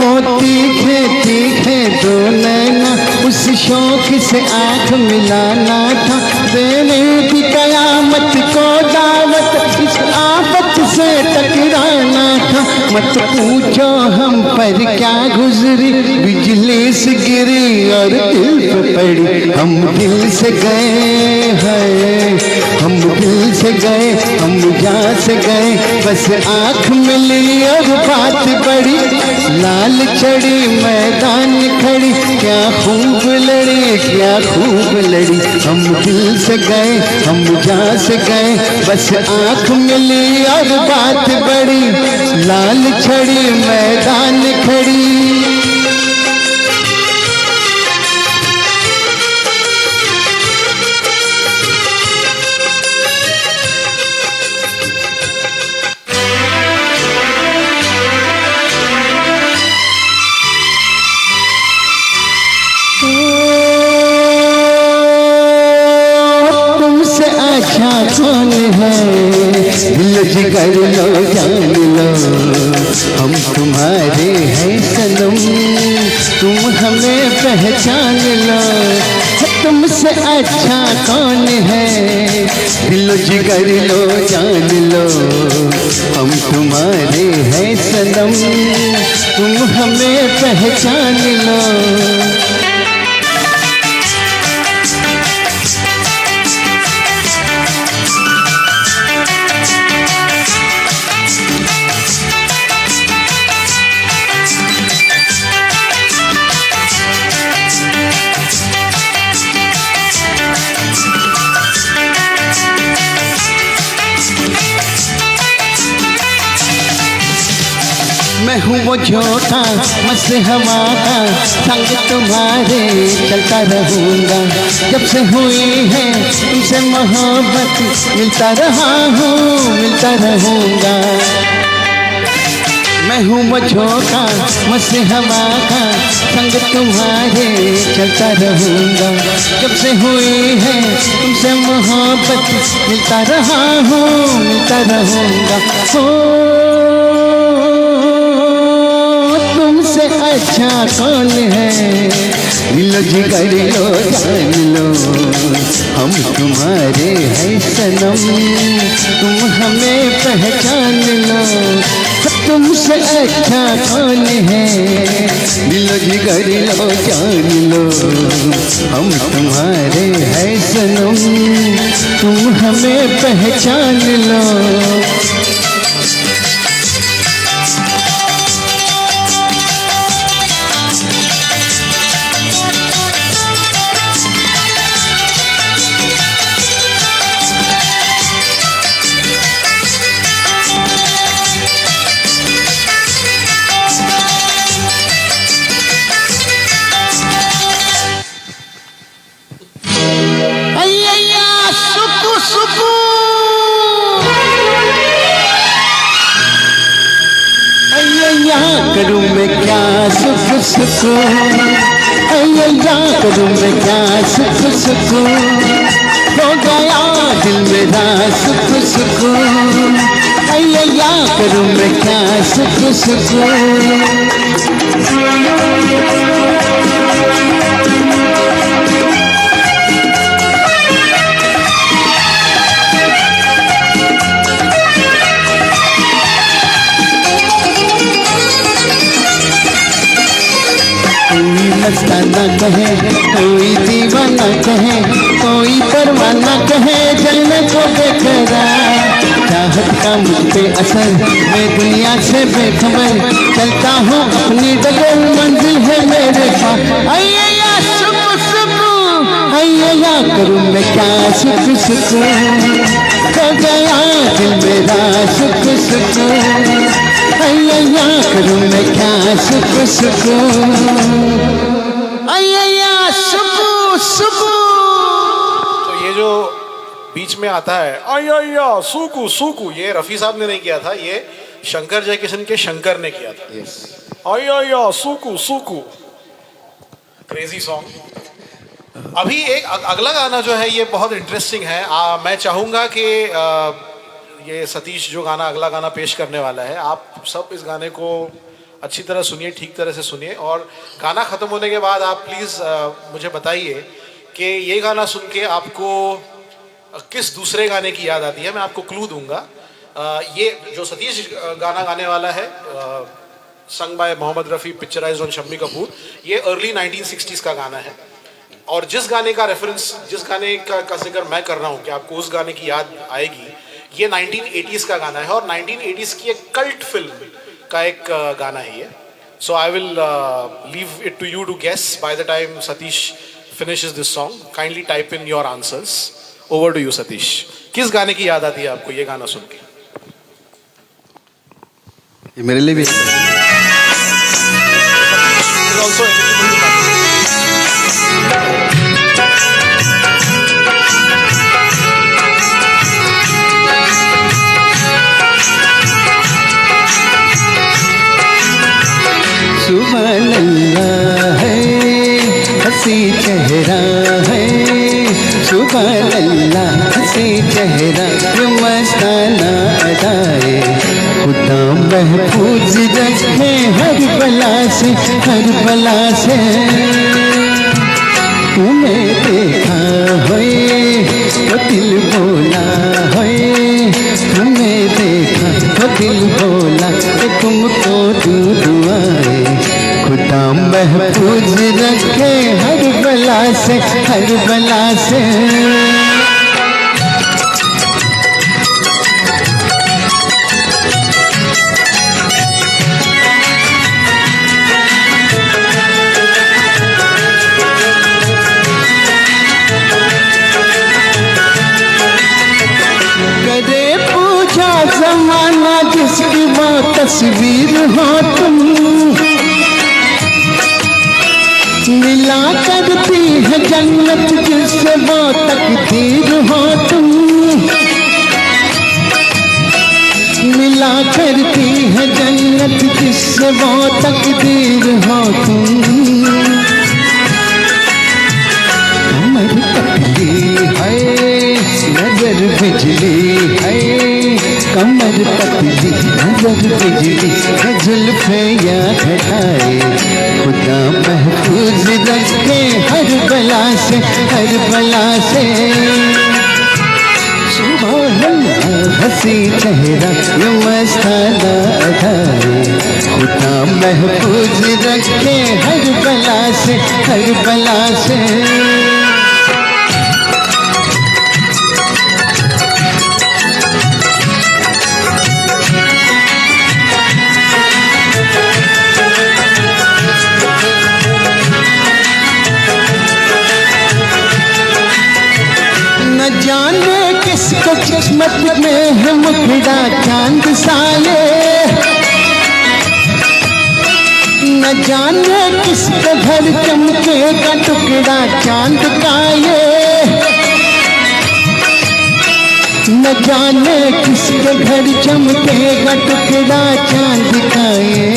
ओ तीखे तीखे तो नैना, उस शौक से आँख मिलाना था. देनी थी कयामत को दावत, इस आफत से टकराना था. मत पूछो हम पर क्या गुजरी, बिजली से गिरी और दिल पे पड़ी. हम दिल से गए हैं, हम दिल से गए, हम जान से गए, बस आँख मिली और बात बड़ी. लाल छड़ी मैदान खड़ी, क्या खूब लड़ी, क्या खूब लड़ी. हम दिल से गए, हम जान से गए, बस आँख मिली और बात बड़ी. लाल छड़ी मैदान खड़ी. तुमसे अच्छा कौन है, दिल जिगर लो जान लो, हम तुम्हारे हैं सनम, तुम हमें पहचान लो। तुमसे अच्छा कौन है, दिल जिगर लो जान लो, हम तुम्हारे हैं सनम, तुम हमें पहचान लो। मैं हूँ वो झोंका मस्त हवा का, संग तुम्हारे चलता रहूँगा। जब से हुई है तुमसे मोहब्बत, मिलता रहा हूँ मिलता रहूँगा। मैं हूँ वो झोंका मस्त हवा का, संग तुम्हारे चलता रहूँगा। जब से हुई है तुमसे मोहब्बत, मिलता रहा हूँ मिलता रहूँगा। तुमसे अच्छा कौन है, दिल जिगर लो जान लो, हम तुम्हारे हैं सनम, तुम हमें पहचान लो। तुमसे अच्छा कौन है, दिल जिगर लो जान लो, हम तुम्हारे हैं सनम, तुम हमें पहचान लो। करूँ मैं क्या सुख सुकून, अय्या करूँ मैं क्या सुख सुकून, हो गया दिल मेरा सुख सुकून, अय्या करूँ मैं क्या सुख सुकून। मस्ताना कहे कोई दीवाना कहे, कोई परवाना कहे जलने को बेकरार। चाहत का मुझ पे असर, मैं दुनिया से बेखबर, चलता हूँ अपनी डगर, मंजिल है मेरे पास। अय्या सुकून सुकून, अय्या करूँ मैं क्या सुख सुकून, हो गया दिल मेरा सुख सुकून, अय्या करूँ मैं क्या सुख सुकून, अय्या सुकून सुकून। तो ये जो बीच में आता है अय्या सुकू सुकू, ये रफी साहब ने नहीं किया था, ये शंकर जयकिशन के शंकर ने किया था। अय्या सुकू सुकू, क्रेजी सॉन्ग। अभी एक अगला गाना जो है ये बहुत इंटरेस्टिंग है। मैं चाहूँगा कि ये सतीश जो गाना अगला गाना पेश करने वाला है, आप सब इस गाने को अच्छी तरह सुनिए, ठीक तरह से सुनिए, और गाना ख़त्म होने के बाद आप प्लीज़ मुझे बताइए कि ये गाना सुन के आपको किस दूसरे गाने की याद आती है। मैं आपको क्लू दूंगा। ये जो सतीश गाना गाने वाला है, song by Mohammed Rafi, picturised on Shammi Kapoor, ये अर्ली 1960s का गाना है। और जिस गाने का रेफरेंस, जिस गाने का जिक्र मैं कर रहा हूँ कि आपको उस गाने की याद आएगी, ये 1980s का गाना है और 1980s की एक कल्ट फिल्म का एक गाना है ये। So I will leave it to you to guess by the time Satish finishes this song. Kindly type in your answers. Over to you, Satish. किस गाने की याद आती है आपको ये गाना सुन के? ये मेरे लिए भी also सुभान अल्लाह है, हंसी चेहरा है, सुभान अल्लाह हंसी चेहरा, ये मस्त मस्ताना अदाए, खुदा महफूज रखे हर बला से, हर बला से। तुम्हें देखा होए तो दिल बोला होए, तुम्हें देखा तो दिल बोला कि तुमको दूं दुआएं, खुदा महफूज रखे हर बला से, हर बला से। जमाना जिसकी वो तस्वीर हो तुम, मिला करती है जन्नत जिससे वो तकदीर हो तुम, मिला करती है जन्नत जिससे वो तकदीर हो तुम। कमर पतली है नजर बिजली है, कमर पतली नजर बिजली है, जुल्फे या घटाए, खुदा महफूज रखे हर बला से, हर बला से। सुभान अल्लाह हंसी चेहरा ये मस्ताना अदाए, खुदा महफूज रखे हर बला से, हर बला से। न जाने किसको किस्मत में है मुखड़ा चांद साये, न जाने किसके घर चमकेगा टुकड़ा चांद का ये, न जाने किसके घर चमकेगा टुकड़ा चांद का ये।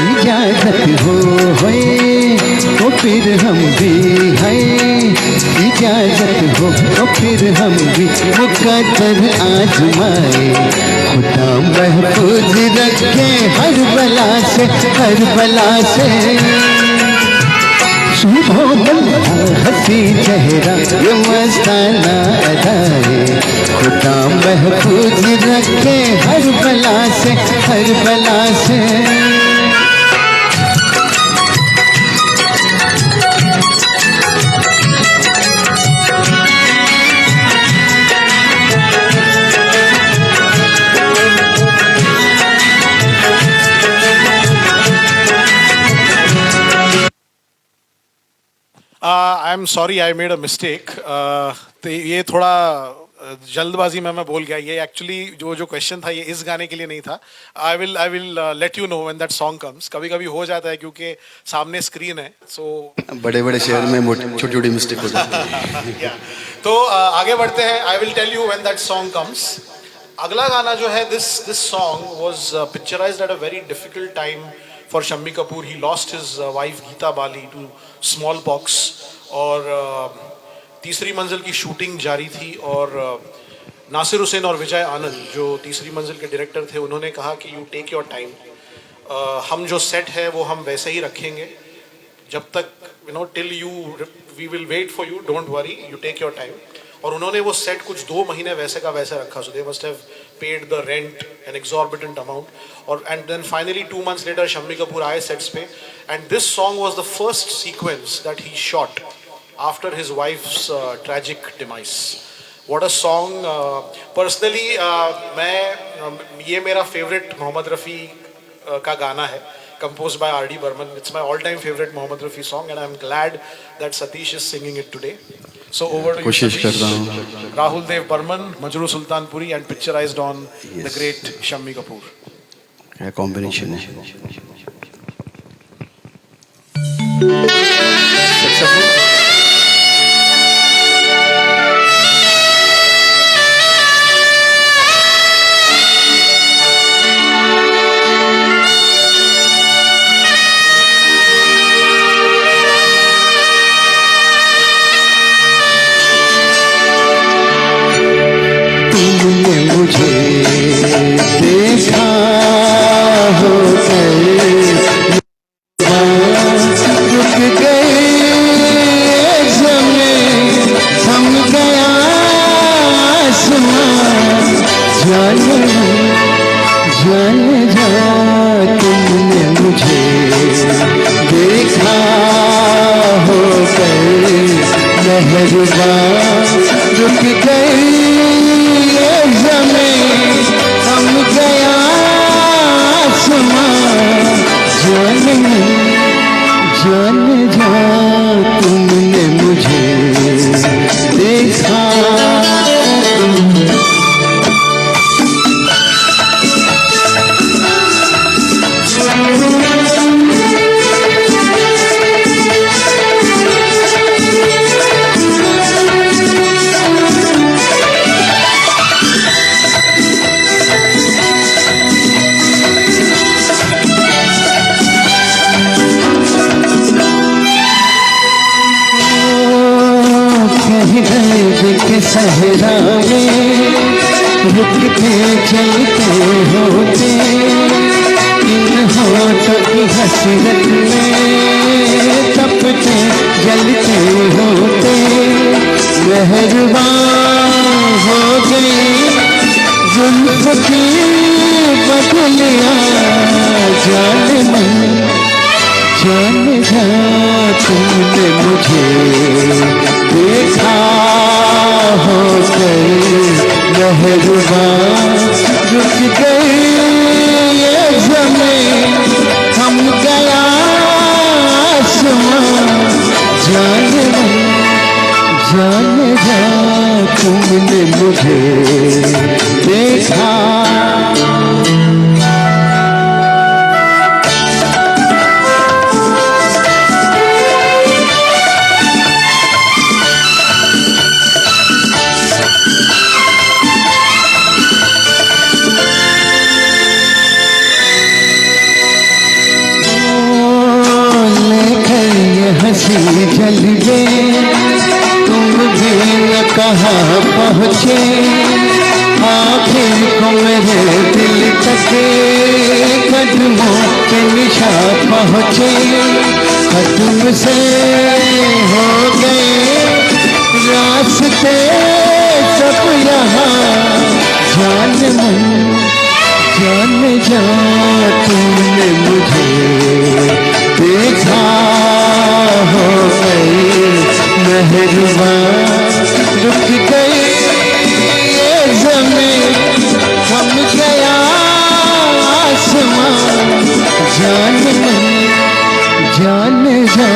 इजाजत होए तो फिर हम भी हैं, इजाजत हो तो फिर हम भी मुकद्दर आजमाए, खुदा महफूज रखे हर बला से, हर बला से। सुभान हंसी चेहरा ये मस्ताना अदाए, खुदा महफूज रखे हर बला से, हर बला से। I am sorry I made a mistake. तो ये थोड़ा जल्दबाजी में मैं बोल गया, ये एक्चुअली जो क्वेश्चन था ये इस गाने के लिए नहीं था। I will let you know when that song comes. कभी कभी हो जाता है क्योंकि सामने स्क्रीन है, सो बड़े बड़े शहर में छोटी छोटी मिस्टेक हो जाती है। तो आगे बढ़ते हैं। I will tell you when that song comes. अगला गाना जो है, this song was picturised at a very difficult time for Shammi Kapoor. He lost his wife Geeta Bali to small pox, और तीसरी मंजिल की शूटिंग जारी थी, और नासिर हुसैन और विजय आनंद जो तीसरी मंजिल के डायरेक्टर थे, उन्होंने कहा कि यू टेक योर टाइम, हम जो सेट है वो हम वैसे ही रखेंगे जब तक, you know, till you, we will wait for you, don't worry, you take your time. और उन्होंने वो सेट कुछ 2 महीने वैसे का वैसे रखा। So they must have paid the rent an exorbitant amount, और and then finally 2 months later Shammi Kapoor आए सेट्स पे, and this song was the first sequence that he shot after his wife's tragic demise. What a song. Personally ये मेरा favourite Mohammad Rafi का गाना है, composed by R.D. Burman. It's my all-time favorite Mohammed Rafi song, and I'm glad that Satish is singing it today. So over to you, कोशिश कर रहा Satish. हूँ। Rahul Dev Burman, Majroo Sultanpuri, and picturized on the great Shammi Kapoor. क्या combination है। जाने जाने जा तुमने मुझे देखा हो गए मेहरबान रुक गई ये ज़मीं थम गया आसमां जाने जाने जा तुमने मुझे देखा। के सहरा में रुकते चलते होते इन होठों की हसरत में तपते जलते होते मेहरबान हो गई जुल्फ की बदलिया जाने मन जाने जा तुमने मुझे देखा हो गई मेहरबान रुक गई ये ज़मीं थम गया आसमां जाने जाने जा तुमने मुझे देखा। हंसी जलवे तुम भी न कहाँ पहुँचे आखिर को मेरे दिल तक कदमों के निशान पहुँचे कदम से हो गए रास्ते सब यहाँ जान जा तुमने मुझे देखा हो गई मेहरबान रुक गई ये ज़मीं थम गया आसमां जान जा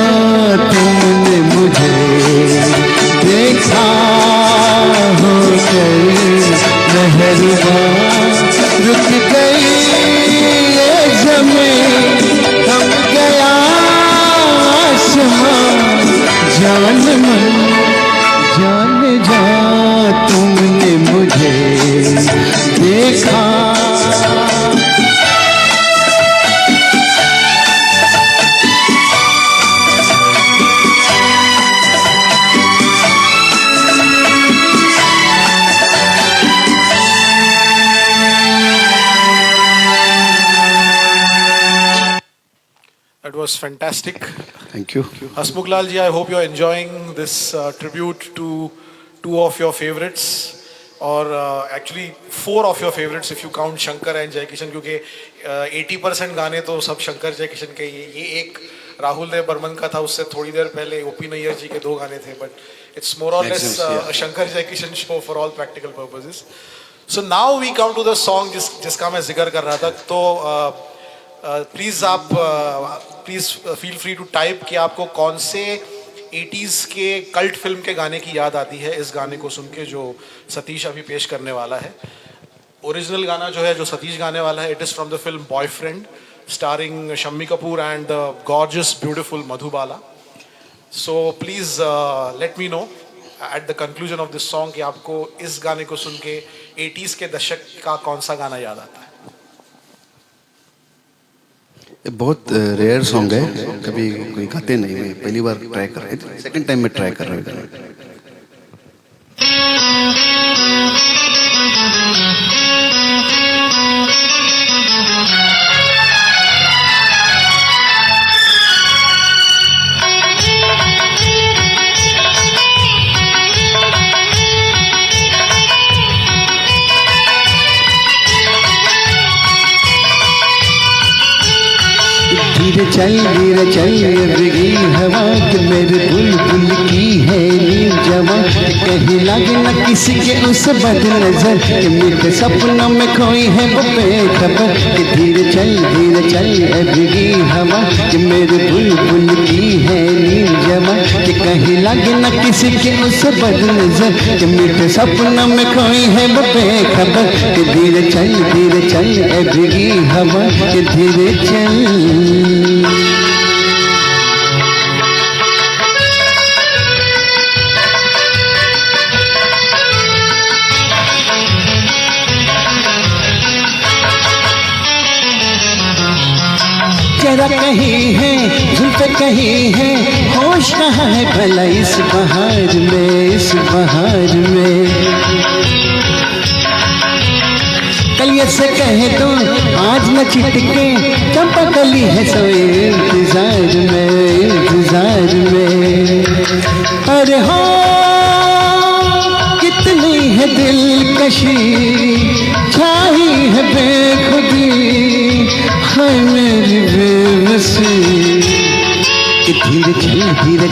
तुमने मुझे देखा हो गई मेहरबान रुक गई ये ज़मीं थम गया जान जा तुमने मुझे देखा। That was fantastic. Thank you. Hasmukh Lal ji, I hope you're enjoying this tribute to two of your favorites, or actually 4 of your favorites if you count Shankar and Jai Kishan, क्योंकि 80% गाने तो सब शंकर जय किशन के ये एक राहुल देव बर्मन का था, उससे थोड़ी देर पहले ओपी नैयर जी के 2 गाने थे, but it's more or less a Shankar Jai Kishan show for all practical purposes. So now we come to the song जिसका मैं जिक्र कर रहा था, तो प्लीज़ आप please feel free to type कि आपको कौन से 80s के कल्ट फिल्म के गाने की याद आती है इस गाने को सुन के जो सतीश अभी पेश करने वाला है। ओरिजिनल गाना जो है जो सतीश गाने वाला है, it is from the film boyfriend starring Shammi Kapoor and the gorgeous beautiful Madhubala. So please let me know at the conclusion of this song कि आपको इस गाने को सुन के 80s के दशक का कौन सा गाना याद आता है। बहुत रेयर सॉन्ग है, कभी कोई गाते नहीं, मैं पहली बार ट्राई कर रहा हूँ, सेकंड टाइम में ट्राई कर रहा हूँ। धीरे चल भीगी हवा कि मेरे बुलबुल की है नींद जवा कहीं लगे न किसी के उस बद नजर कि मीठे सपनों में खोई है वो बेखबर कि धीरे चल भीगी हवा कि मेरे बुलबुल की है नींद जवा कि कहीं लगे न किसी के उस बद नजर कि मीठे सपनों में खोई है वो बेखबर कि धीरे चल भीगी हवा कि धीरे चल। जरा कहीं है जुल्फ़े कहीं है होश कहाँ है भला इस बहार में कलियत से कहे तो आज न चिटके चंपा कली है सोए इंतजार में अरे हो कितनी है दिलकशी छाई है बेखुदी हाय मेरी बेबसी कि धीरे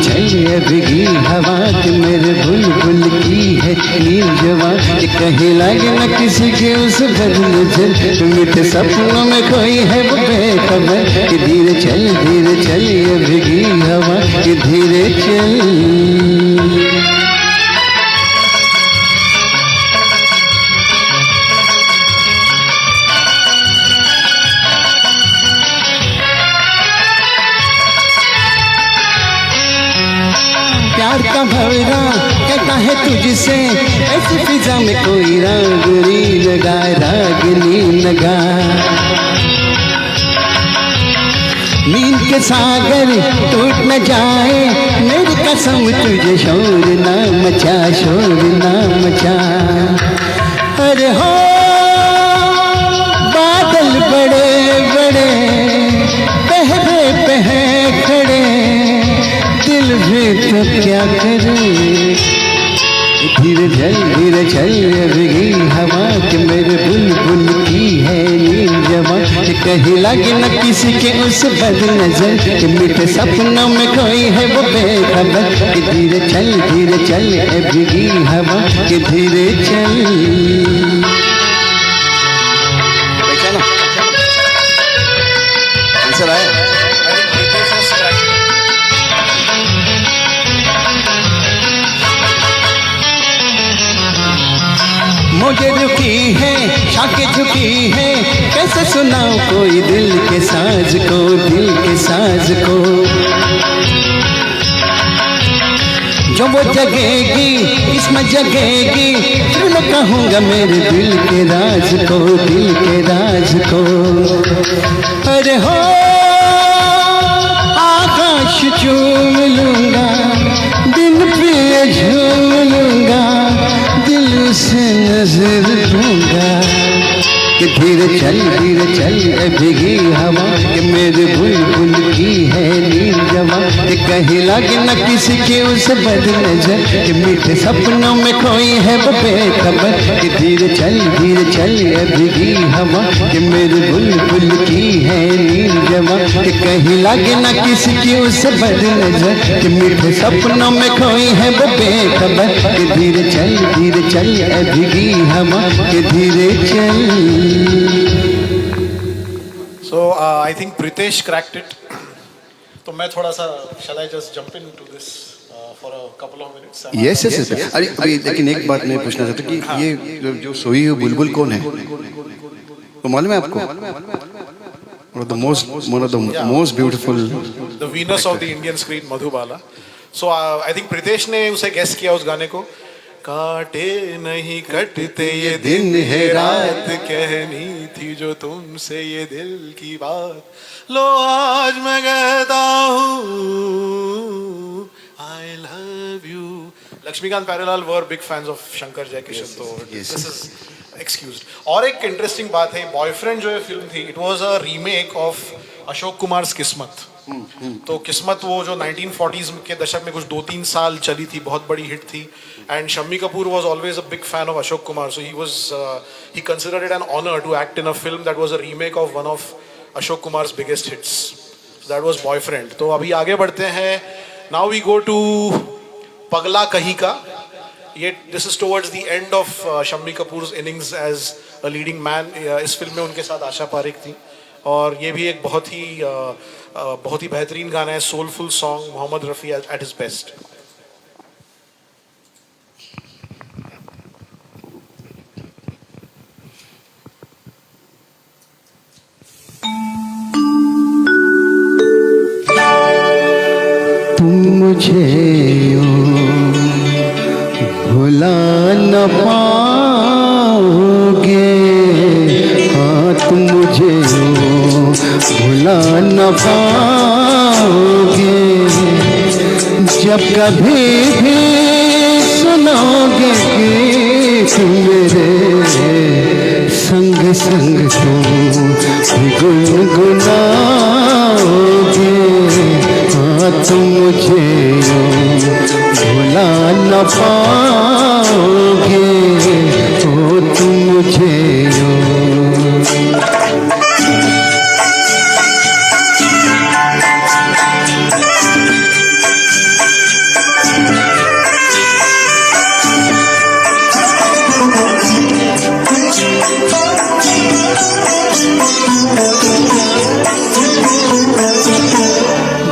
चल भीगी हवा कि मेरे बुलबुल की है नींद जवा कि कहीं लगे न किसी के उस बद नजर मीठे सपनों में कोई है वो बेखबर कि धीरे चल भीगी हवा कि धीरे चल। प्यार का भवरा कहता है तुझसे ऐसी फिजा में कोई रागनी लगा नींद के सागर टूट न जाए मेरी कसम तुझे शोर ना मचा अरे हो बादल बड़े पह खड़े दिल भी तो क्या करे धीरे चल भीगी हवा कि मेरे बुलबुल की है नींद जवा कि कहीं लगे न किसी के उस बद नजर कि मीठे सपनों में कोई है वो बेखबर कि धीरे चल भीगी हवा कि धीरे चल। आंसर आया। मुझे रुकी है शाखें झुकी है कैसे सुनाऊं कोई दिल के साज को जो वो जगेगी इसमें जगेगी फिर मैं कहूँगा मेरे दिल के राज को अरे हो आकाश चूम लूंगा दिन पे झूम लूंगा दिल से नजर दूंगा कि धीरे चल भीगी हवा कि मेरे बुलबुल की है नींद जवा कि कहीं लगे न किसी के उस बद नजर कि मीठे सपनों में खोई है वो बेखबर कि धीरे चल भीगी हवा कि मेरे बुलबुल की है नींद जवा कि कहीं लगे न किसी की उस बद नजर कि मीठे सपनों में खोई है वो बेखबर कि धीरे चल भीगी हवा कि धीरे चल। So I think Pritesh cracked it. तो मैं थोड़ा सा shall I just jump into this for a couple of minutes? Yes अरे अभी लेकिन एक बात मैं पूछना चाहता हूँ कि ये जो सोई हुई बुलबुल कौन है तो मालूम है आपको? one of the most beautiful, the Venus of the Indian screen, Madhubala. So I think Pritesh ने उसे guess किया उस गाने को काटे नहीं कटते ये दिन है रात कहनी थी जो तुमसे ये दिल की बात लो आज मैं कहता हूँ I love you. Laxmikant Pyarelal were big fans of Shankar Jaikishan तो this is excused. और एक इंटरेस्टिंग बात है बॉयफ्रेंड जो है फिल्म थी it was a remake of Ashok Kumar किस्मत. तो किस्मत वो जो 1940s के दशक में कुछ 2-3 साल चली थी बहुत बड़ी हिट थी and Shammi Kapoor was always a big fan of Ashok Kumar so he considered it an honor to act in a film that was a remake of one of Ashok Kumar's biggest hits. That was boyfriend. तो अभी आगे बढ़ते हैं। Now we go to पगला कहीं का। ये this is towards the end of Shammi Kapoor's innings as a leading man. इस फिल्म में उनके साथ आशा पारेख थी और ये भी एक बहुत ही बेहतरीन गाना है, soulful song, Mohammed Rafi at his best. तुम मुझे यूं भुला न पाओगे, हाँ तुम मुझे यूं भुला न पाओगे। जब कभी भी सुनोगे कि तुम मेरे संग संग तुम गुनगुनाओगे, हाँ तुम मुझे भुला न पाओगे, ओ तुम मुझे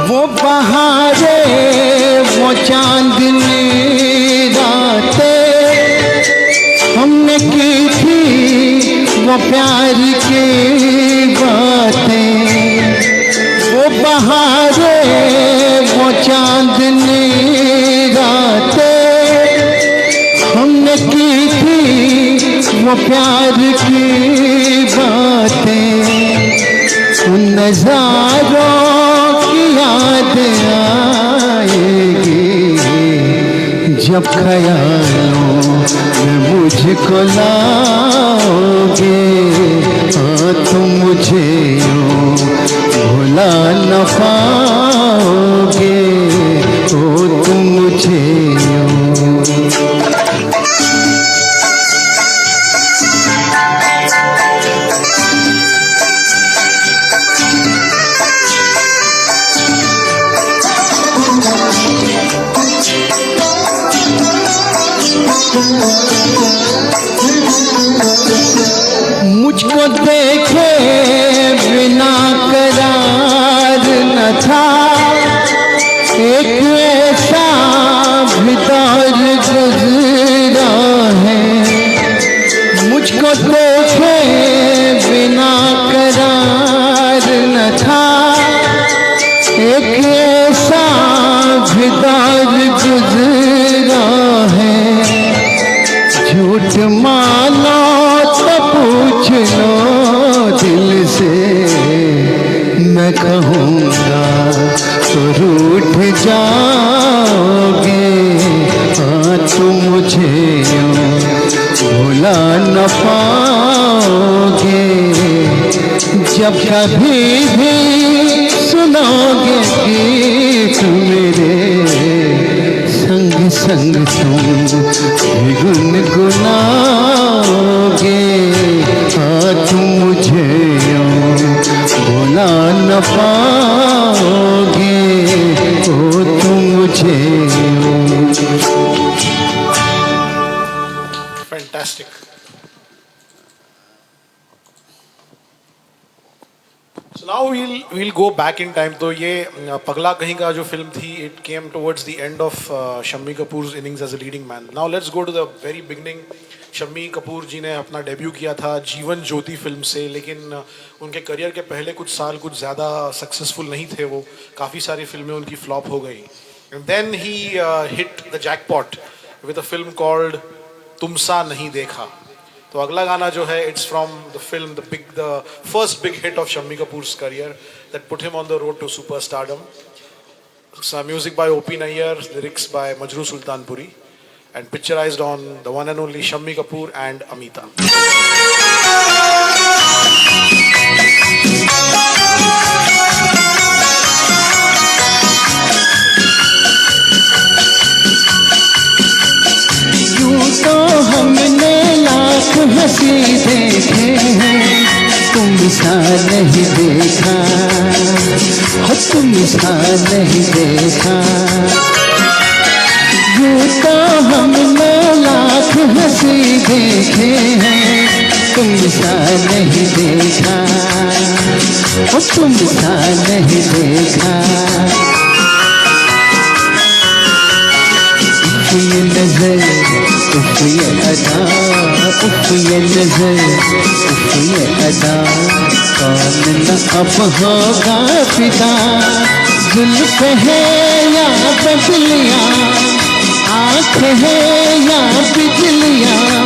वो बहारे वो चांदनी रातें हमने की थी, वो प्यार की बातें। वो बहारे वो चांदनी रातें हमने की थी, वो प्यार की बातें। उन नज़ारों की याद आएगी जब ख्यालों में मुझको लाओगे, हाँ तुम मुझे यूं भुला न पाओगे, ओ तुम मुझे मुझको देखे बिना करार न था, एक ऐसा भी दौर गुज़रा है। मुझको देखे बिना करार न था, एक ऐसा भी दौर गुज़रा है। झूठ मानो तो पूछ लो दिल से, मैं कहूँगा तो रूठ जाओगे, हाँ तुम मुझे भुला न पाओगे। जब कभी भी सुनोगे कि तुम मेरे संग संग तुम भी गुनगुनाओगे, हाँ तुम मुझे भुला न पाओगे, ओ तुम मुझे। Fantastic. So now we'll go back in time। तो ये पगला कहीं का जो फिल्म थी, it came towards the end of Shammi कपूर's innings as a leading man। Now let's go to the very beginning। Shammi Kapoor जी ने अपना डेब्यू किया था जीवन ज्योति फिल्म से, लेकिन उनके करियर के पहले कुछ साल कुछ ज़्यादा सक्सेसफुल नहीं थे वो, काफ़ी सारी फिल्में उनकी फ्लॉप हो गई। And then he hit the jackpot with a film called Tumsa Nahin Dekha. तो अगला गाना जो है, it's from the film the first big hit of Shammi Kapoor's career that put him on the road to super stardom. Music by OP Nayyar, lyrics by Majrooh Sultanpuri, and picturized on the one and only Shammi Kapoor and Amita। यूं तो हमने लाख हंसी देखे हैं, तुम सा नहीं देखा, हो तुम सा नहीं देखा। यूं तो हमने लाख हंसी देखे हैं, तुम सा नहीं देखा, हो तुम सा नहीं देखा। ये नजर, उफ ये अदा, उफ ये नजर, उफ ये अदा, कौन न अब होगा फिदा। जुल्फ है या बदलियाँ, आँख है या बिजलियाँ,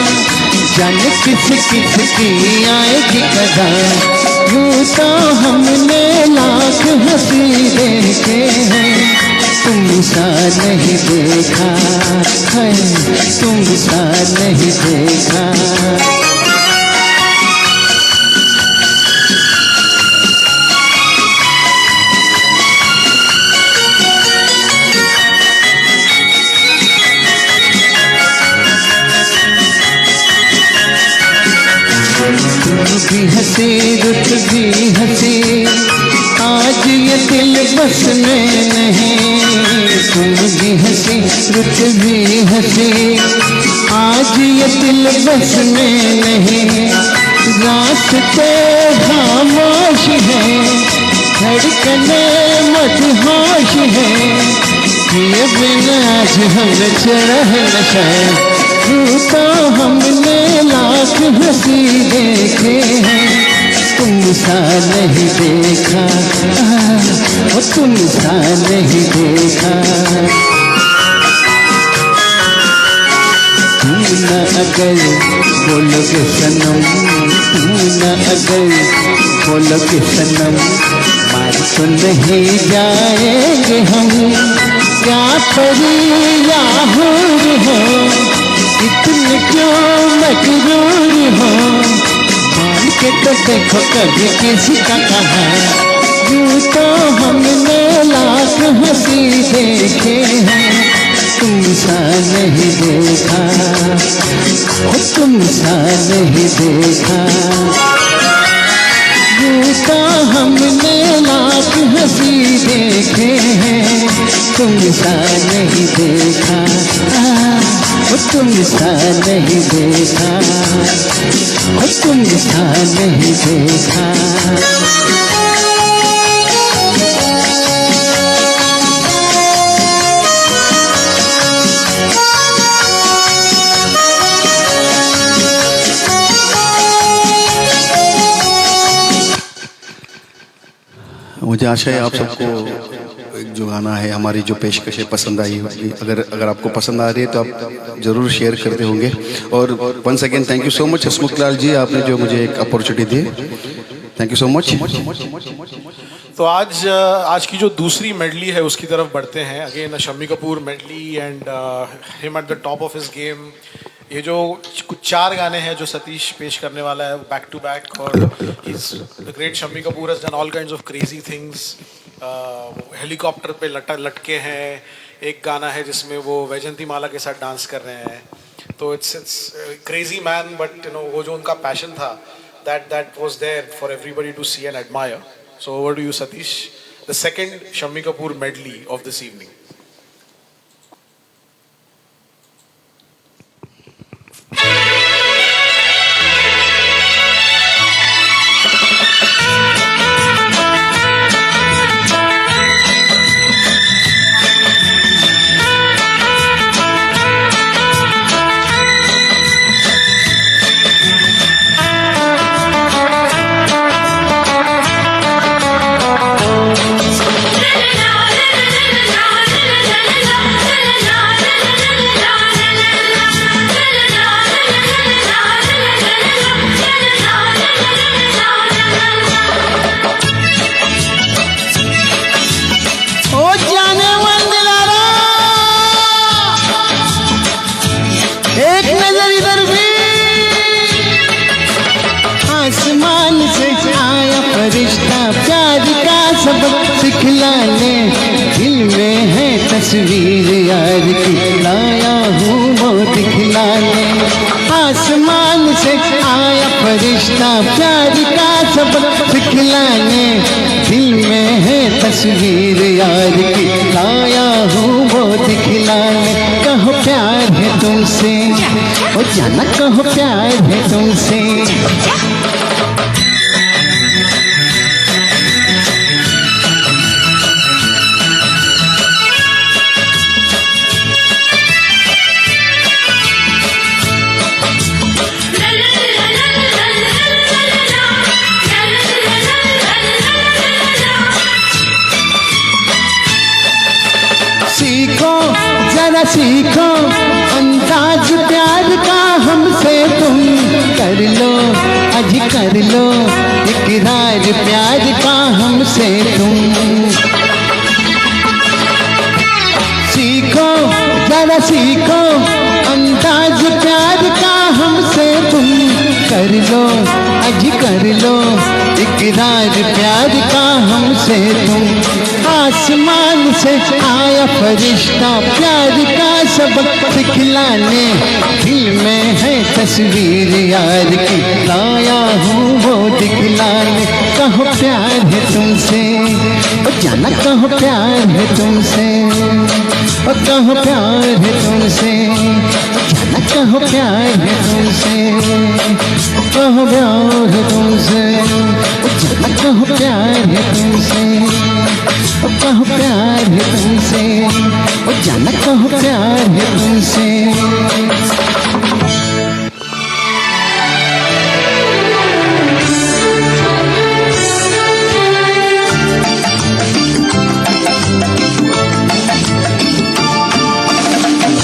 जाने किस किस की आएगी कदा। यूं तो हमने लाख हंसी देखे हैं, तुम सा नहीं देखा है, तुम सा नहीं देखा। भी हंसी रुत भी हंसी, आज ये दिल बस में नहीं। तुम भी हंसी रुत भी हंसी, आज ये दिल बस में नहीं। रास्ते खामोश है, धड़कने मदहोश है, ये बिना आज हम चढ़ न पाए। यूं तो हमने लाख हंसी देखे हैं, तुम सा नहीं देखा, वो तुम सा नहीं देखा। तुम न अगर बोलोगे सनम, तुम न अगर बोलोगे सनम, मार तो नहीं जाएंगे हम। क्या परी या हूर हो, इतने क्यों मजबूर हो, मान के तो देखो कभी किसी का कहा। यूं तो हमने लाख हंसी देखे हैं, तुम सा नहीं देखा, ओ तुम सा नहीं देखा। यूं तो हमने लाख हंसी देखे हैं, तुम सा नहीं देखा, ओ तुम सा नहीं देखा, ओ तुम सा नहीं देखा। मुझे आशा है आप सबको एक जो गाना है हमारी जो पेशकश है पसंद आई होगी। अगर आपको पसंद आ रही है तो आप ज़रूर शेयर करते होंगे। और once again thank you so much Hasmukh Lal ji, आपने जो मुझे एक अपॉर्चुनिटी दी, थैंक यू सो मच। तो आज की जो दूसरी मेडली है उसकी तरफ बढ़ते हैं। Again Shammi Kapoor medley and him at the top of his game. ये जो कुछ 4 गाने हैं जो सतीश पेश करने वाला है बैक टू बैक, और the great Shammi Kapoor has done all kinds of crazy things. Helicopter पे लटके हैं, एक गाना है जिसमें वो वैजंती माला के साथ डांस कर रहे हैं। तो it's crazy man, but you know वो जो उनका पैशन था that was there for everybody to see and admire. So over to you Satish, the second Shammi Kapoor medley of this evening. सिखलाने दिल में है तस्वीर यार की, लाया हूँ वो दिखलाने। आसमान आसमान से आया फरिश्ता प्यार का सबक सिखलाने, दिल में है तस्वीर यार की, लाया हूँ वो दिखलाने। कहो प्यार है तुमसे, ओ जाना कहो प्यार है तुमसे। सीखो जरा सीखो अंदाज प्यार का हमसे तुम, कर लो अज कर लो इकरार प्यार का हमसे तुम। सीखो जरा सीखो अंदाज प्यार का हमसे तुम, कर लो अज कर लो इकरार प्यार का हमसे तुम। आसमान से आया फरिश्ता प्यार का सबक सिखलाने, दिल में है तस्वीर यार की, लाया हूँ वो दिखलाने। कहो प्यार है तुमसे, ओ जाना कहो प्यार है तुमसे, ओ कहो प्यार है तुमसे, जाना कहो प्यार है तुमसे, कहो प्यार है तुमसे, ओ जाना कहो प्यार है तुमसे, ओ कहो प्यार है तुमसे, ओ जाना कहो प्यार है तुमसे।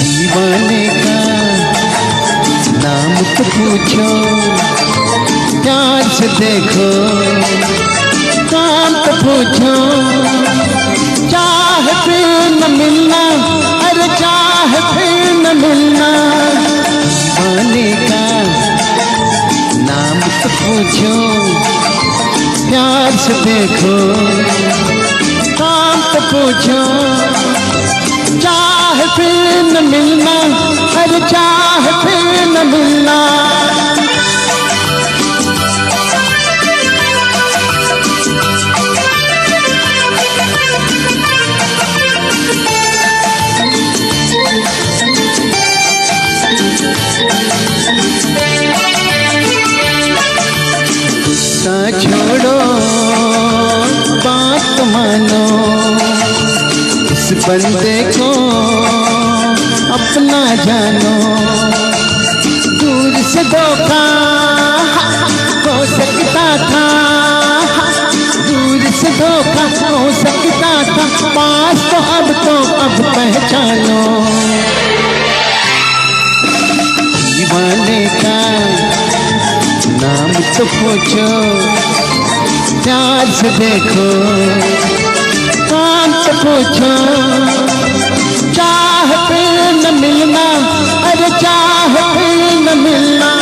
दीवाने का नाम तो पूछो, प्यार से देखो, काम तो पूछो, चाह फिर न मिलना, अरे चाह फिर न मिलना। दीवाने का नाम तो पूछो, प्यार से देखो, काम तो पूछो, चाह फिर न मिलना, अरे चाह फिर न मिलना। छोड़ो बात मानो, इस बंदे को अपना जानो। दूर से धोखा हो सकता था, दूर से धोखा हो सकता था, पास तो अब पहचानो। दीवाने का नाम तो पूछो, प्यार से देखो, काम तो पूछो, चाह फिर न मिलना, अरे चाह फिर न मिलना।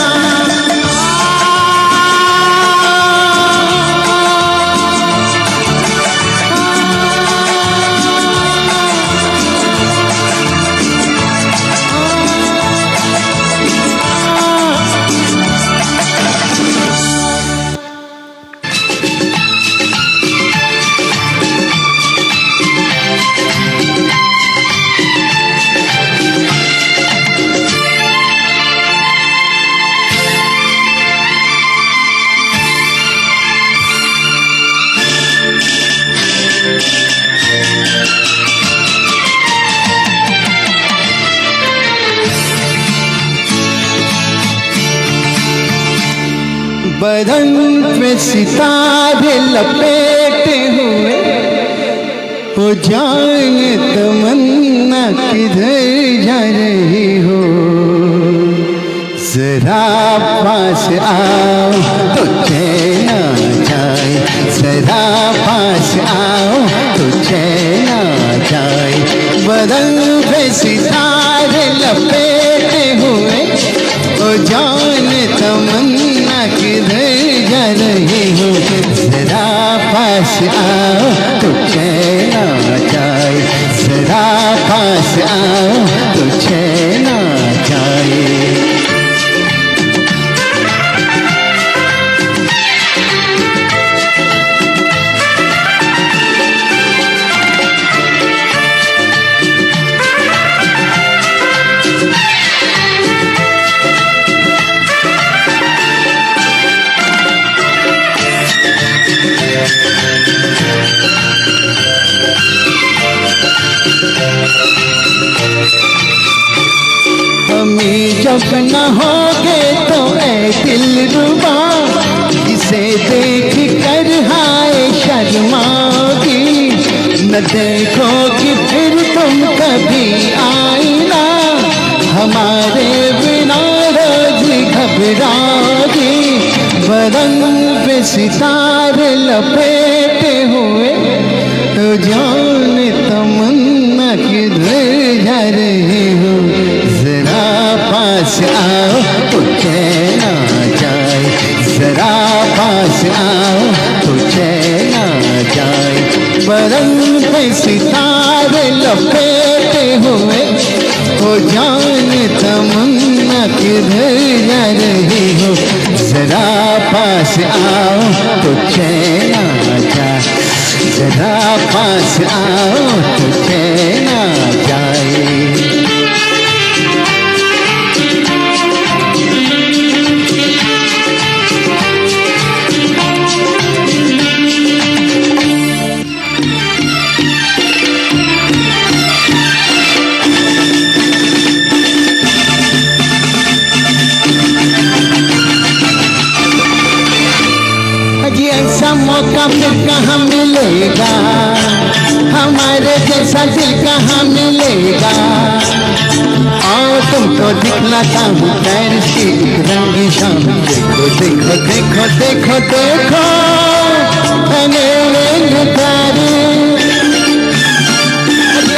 बदन पे सितारे लपेटे हुए, हो जाए तमन्ना किधर जा रही हो। जरा पास आओ तो चैन आ जाए, जरा पास आओ तो चैन आ जाए। बदन पे सितारे लपेटे हुए, हो जाने तमन्ना किधर जा रही हो। जरा पास आओ तो चैन आ जाए, जरा पास आओ तो चैन आ जाए। न होगे तो ऐ दिलरुबा, जिसे देख कर हाय शर्माओगी, न देखोगी फिर तुम कभी आईना, हमारे बिना रोज घबराओगी। बरंग पे सितारे लपेटे हुए तो जाने तमन्ना किधर जा रही हो, जरा पास आओ तो चैन आ जाए, जरा पास आओ तो चैन आ जाए। बरंग पे सितारे लपेटे हुए तो जाने तमन्ना किधर जा रही हो, जरा पास आओ तो चैन आ जाए, जरा पास आओ तो चैन आ जाए। ऐसा मौका फिर कहाँ मिलेगा, हमारे जैसा दिल कहाँ मिलेगा। आओ तुमको दिखलाता हूँ पेरिस की एक रंगी शाम, देखो देखो देखो देखो देखो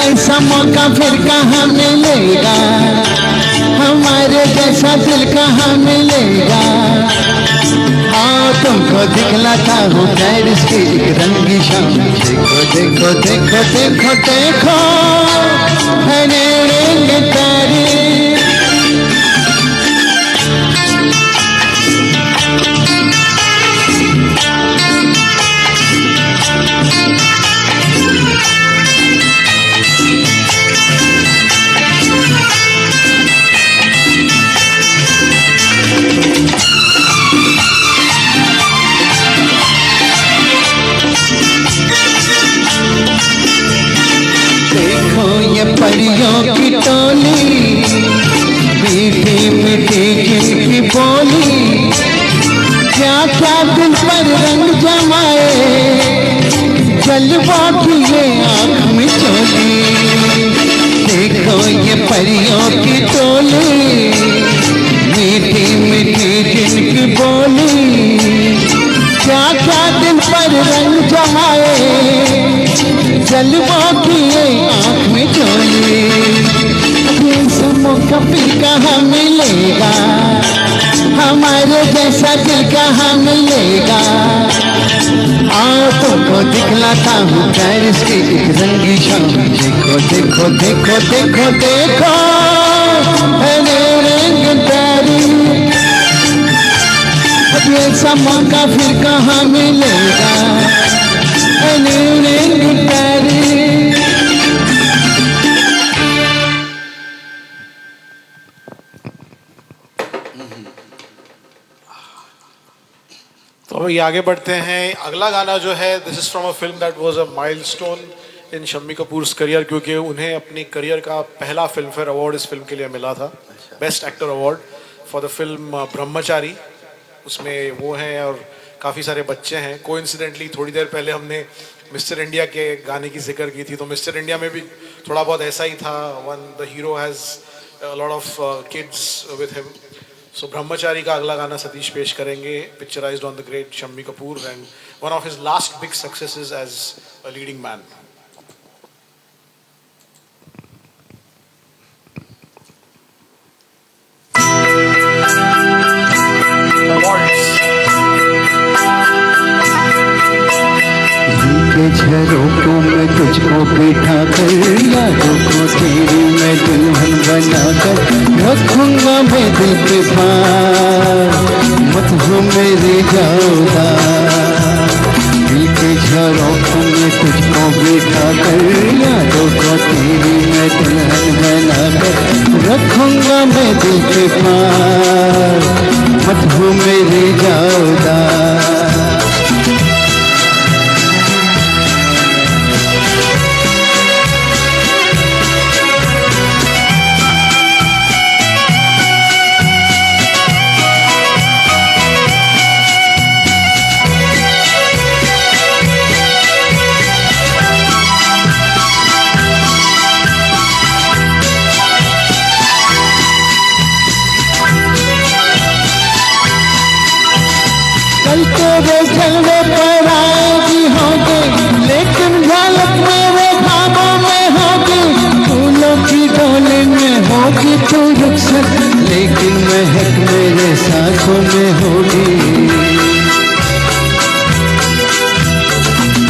ऐसा मौका फिर कहाँ मिलेगा, हमारे जैसा दिल कहाँ मिलेगा। आओ तुमको दिखलाता हूँ पेरिस की एक रंगी शाम, देखो देखो देखो देखो देखो हरे रंग तारे। परियों की टोली, मीठी मीठी जिनकी बोली, क्या क्या दिल पर रंग जमाए, जलवा की ये आँख में चोली। देखो ये परियों की टोली, मीठी मीठी जिनकी बोली, क्या क्या दिल पर रंग जमाए, जलवा की ये आँख में चोली। ऐसा मौका फिर कहाँ मिलेगा, हमारे जैसा दिल कहाँ मिलेगा। आओ तुमको दिखलाता हूँ पेरिस की एक रंगी शाम, देखो देखो देखो देखो देखो हरे रंग तारे। अब ऐसा मौका फिर कहाँ मिलेगा, हरे रंग तारे। तो अभी आगे बढ़ते हैं। अगला गाना जो है, this is from a film that was a milestone in Shammi Kapoor's career, क्योंकि उन्हें अपनी करियर का पहला फिल्म फेयर अवार्ड इस फिल्म के लिए मिला था, best actor award for the film ब्रह्मचारी। उसमें वो हैं और काफ़ी सारे बच्चे हैं। कोइंसिडेंटली थोड़ी देर पहले हमने मिस्टर इंडिया के गाने की जिक्र की थी, तो मिस्टर इंडिया में भी थोड़ा बहुत ऐसा ही था। When the hero has a lot of kids with him. So Brahmachari का अगला गाना सतीश पेश करेंगे, picturized on the great Shammi Kapoor and one of his last big successes as a leading man. झरोकों में तुझको बिठा कर, यादों को तेरी मैं दुल्हन बना कर रखूंगा मैं दिल के पार, मत हो मेरे जाऊदा। दिल के झरोकों में तुझको बिठा कर, यादों को तेरी मैं दुल्हन बना कर रखूंगा मैं दिल के पार, मत हो मेरे जाऊदा। कल तेरे जलवे पर आएगी होगी, लेकिन झलक मेरे ख्वाबों में होगी। फूलों की डोली में होगी तू रुखसत, लेकिन महक मेरे सांसों में होगी।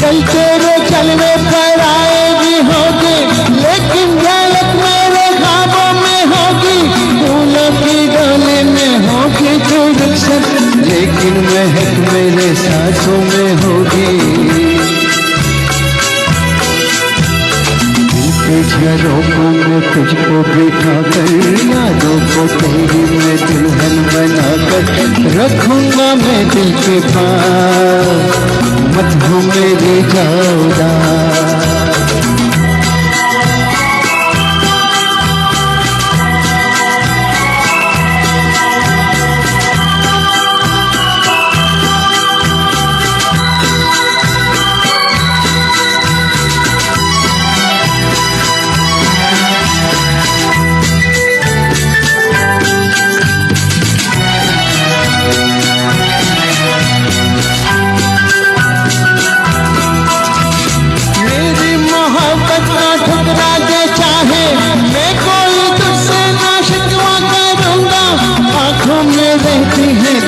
कल तेरे जलवे पर आएगी होगी, लेकिन झलक मेरे ख्वाबों में होगी। फूलों की डोली में होगी तू रुखसत, लेकिन महक मेरे सांसों में होगी। दिल के झरोखों में तुझको बिठा कर, यादों को तेरी मैं दुल्हन बनाकर रखूंगा मैं दिल के पास, मत हो मेरी जाऊदा।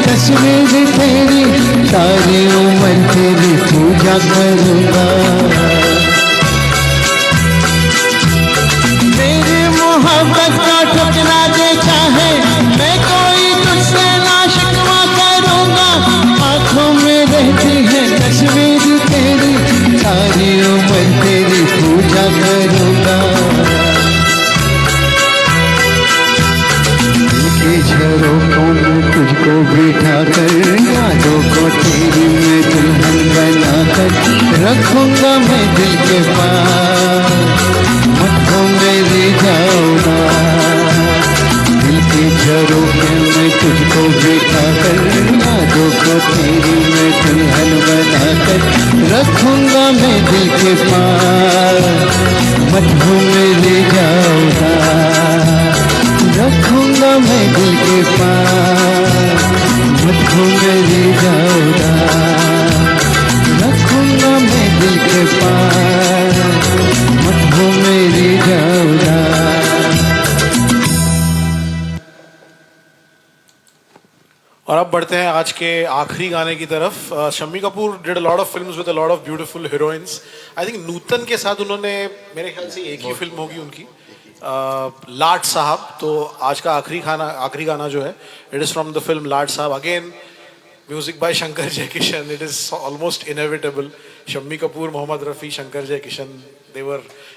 तस्वीर तेरी सारी उम्र तेरी पूजा करूँगा। मेरी मोहब्बत का ठुकरा दे चाहे, मैं कोई तुझसे ना शिकवा करूँगा। आँखों में रहती है तस्वीर तेरी सारी उम्र तेरी पूजा करूँगा। झरोखों में तुझको बिठा कर, यादों को तेरी मैं दुल्हन बनाकर रखूंगा मैं दिल के पास, मत हो मेरी जाऊदा। दिल के झरोखे में तुझको बिठा कर, यादों को तेरी मैं दुल्हन बनाकर रखूंगा मैं दिल के पास, मत हो मेरी जाऊदा। रखूंगा मैं दिल के पास, मत हो मेरी जाऊदा। रखूंगा मैं दिल के पास, मत हो मेरी जाऊदा। और अब बढ़ते हैं आज के आखिरी गाने की तरफ। Shammi Kapoor did a lot of films with a lot of beautiful heroines. I think Nutan के साथ उन्होंने मेरे ख्याल से एक ही फिल्म होगी उनकी, लाट साहब। तो आज का आखिरी गाना जो है, it is from the film Laat Sahab. Again music by Shankar Jaikishan. It is almost inevitable. Shammi Kapoor, Mohammed Rafi, Shankar Jaikishan,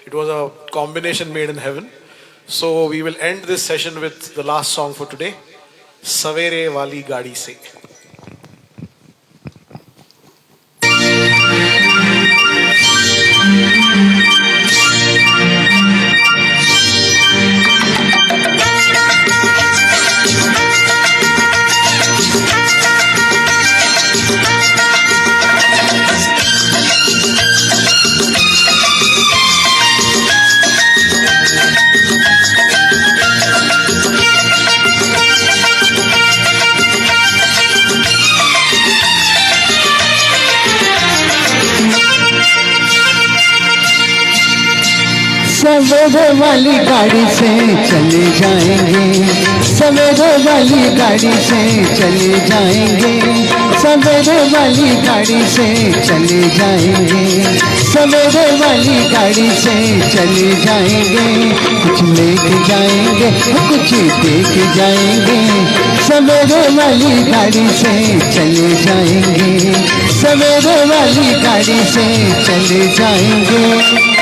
it was a combination made in heaven. So we will end this session with the last song for today, सवेरे वाली गाड़ी से। सवेरे वाली गाड़ी से चले जाएंगे, सवेरे वाली गाड़ी से चले जाएंगे, सवेरे वाली गाड़ी से चले जाएंगे, सवेरे वाली गाड़ी से चले जाएंगे। कुछ लेके जाएंगे, कुछ देख जाएंगे, सवेरे वाली गाड़ी से चले जाएंगे, सवेरे वाली गाड़ी से चले जाएंगे।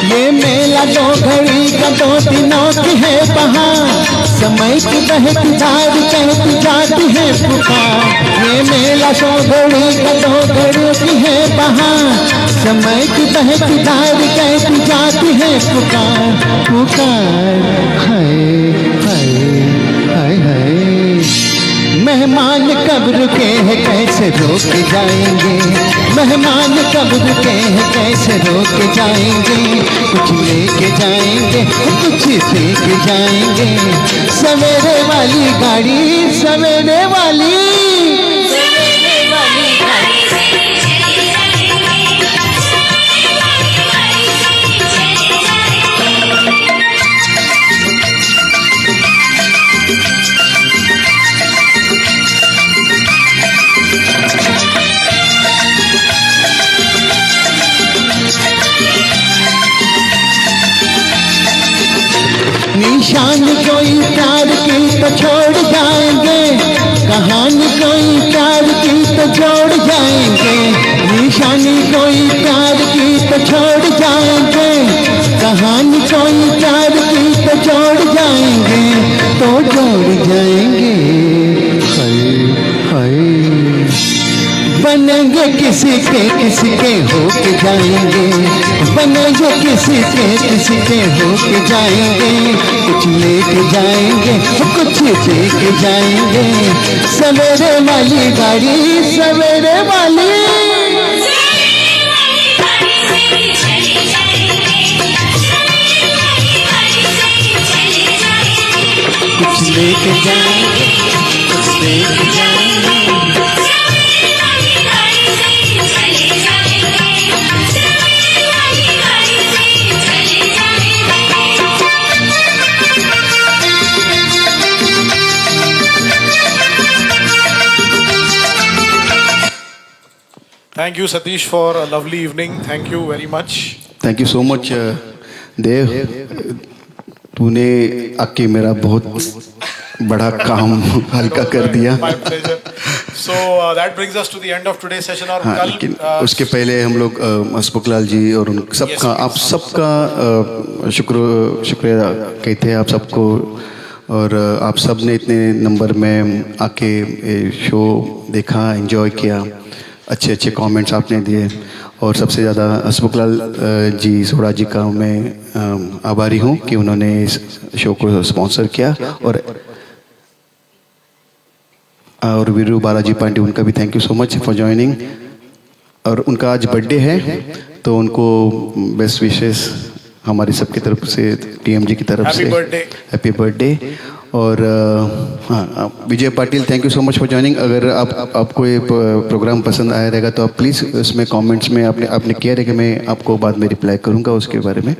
ये मेला दो घड़ी का दो दिनों की है बहार, समय की बहती धार कहती जाती है पुकार। ये मेला दो घड़ी का दो घड़ी की है बहार, समय की बहती धार कहती जाती है पुकार पुकार। हाय हाय हाय हाय, मैं मेहमान कब रुके हैं कैसे रोक जाएंगे, मेहमान कब रुके हैं कैसे रोक जाएंगे, कुछ लेके जाएंगे कुछ देके जाएंगे, सवेरे वाली गाड़ी सवेरे वाली निशान कोई प्यार की तो छोड़ जाएंगे, कहानी कोई प्यार की तो जोड़ जाएंगे, निशानी कोई प्यार की तो छोड़ जाएंगे, कहानी कोई प्यार की तो जोड़ जाएंगे, तो जोड़ जाएंगे। हाय हाय बनेंगे किसी के होके जाएंगे, बनेंगे किसी के होके जाएंगे, कुछ लेके जाएंगे कुछ देके जाएंगे, सवेरे वाली गाड़ी सवेरे वाली कुछ लेके जाएंगे कुछ देके जाएंगे। Thank you, Satish, for a lovely evening. Thank you very much. Thank you so much Dev, तूने आके मेरा बहुत बड़ा काम हल्का कर दिया। My pleasure. So that brings us to the end of today's session. और हाँ, कल लेकिन उसके पहले हम लोग हसमुख लाल जी और उन सबका आप सबका शुक्रिया कहते हैं आप सबको, और आप सब ने इतने नंबर में आके शो देखा, एंजॉय किया, अच्छे अच्छे कमेंट्स आपने दिए, और सबसे ज़्यादा हसमुख लाल जी सोड़ा जी का मैं आभारी हूँ कि उन्होंने इस शो को स्पॉन्सर किया, और वीरू बालाजी पांडे उनका भी thank you so much for joining, और उनका आज बर्थडे है तो उनको बेस्ट विशेस हमारी सबकी तरफ से, टीएमजी की तरफ से हैप्पी बर्थडे। और हाँ, Vijay Patil thank you so much for joining. अगर आपको ये प्रोग्राम पसंद आया रहेगा तो आप प्लीज़ उसमें कमेंट्स में आपने किया रहेगा, मैं आपको बाद में रिप्लाई करूँगा उसके बारे में।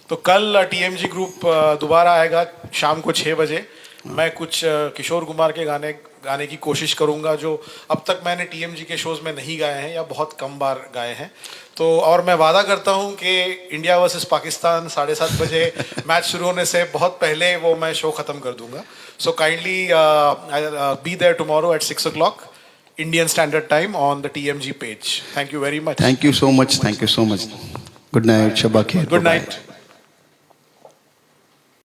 तो कल टीएमजी ग्रुप दोबारा आएगा शाम को 6 बजे। मैं कुछ किशोर कुमार के गाने की कोशिश करूंगा जो अब तक मैंने टीएमजी के शोज़ में नहीं गाए हैं या बहुत कम बार गाए हैं। तो और मैं वादा करता हूं कि इंडिया वर्सेस पाकिस्तान 7:30 बजे मैच शुरू होने से बहुत पहले वो मैं शो ख़त्म कर दूंगा। So kindly be there tomorrow at 6 o'clock Indian standard time on the TMG page. Thank you very much. Thank you so much. Good night, शबा खैर। Good night.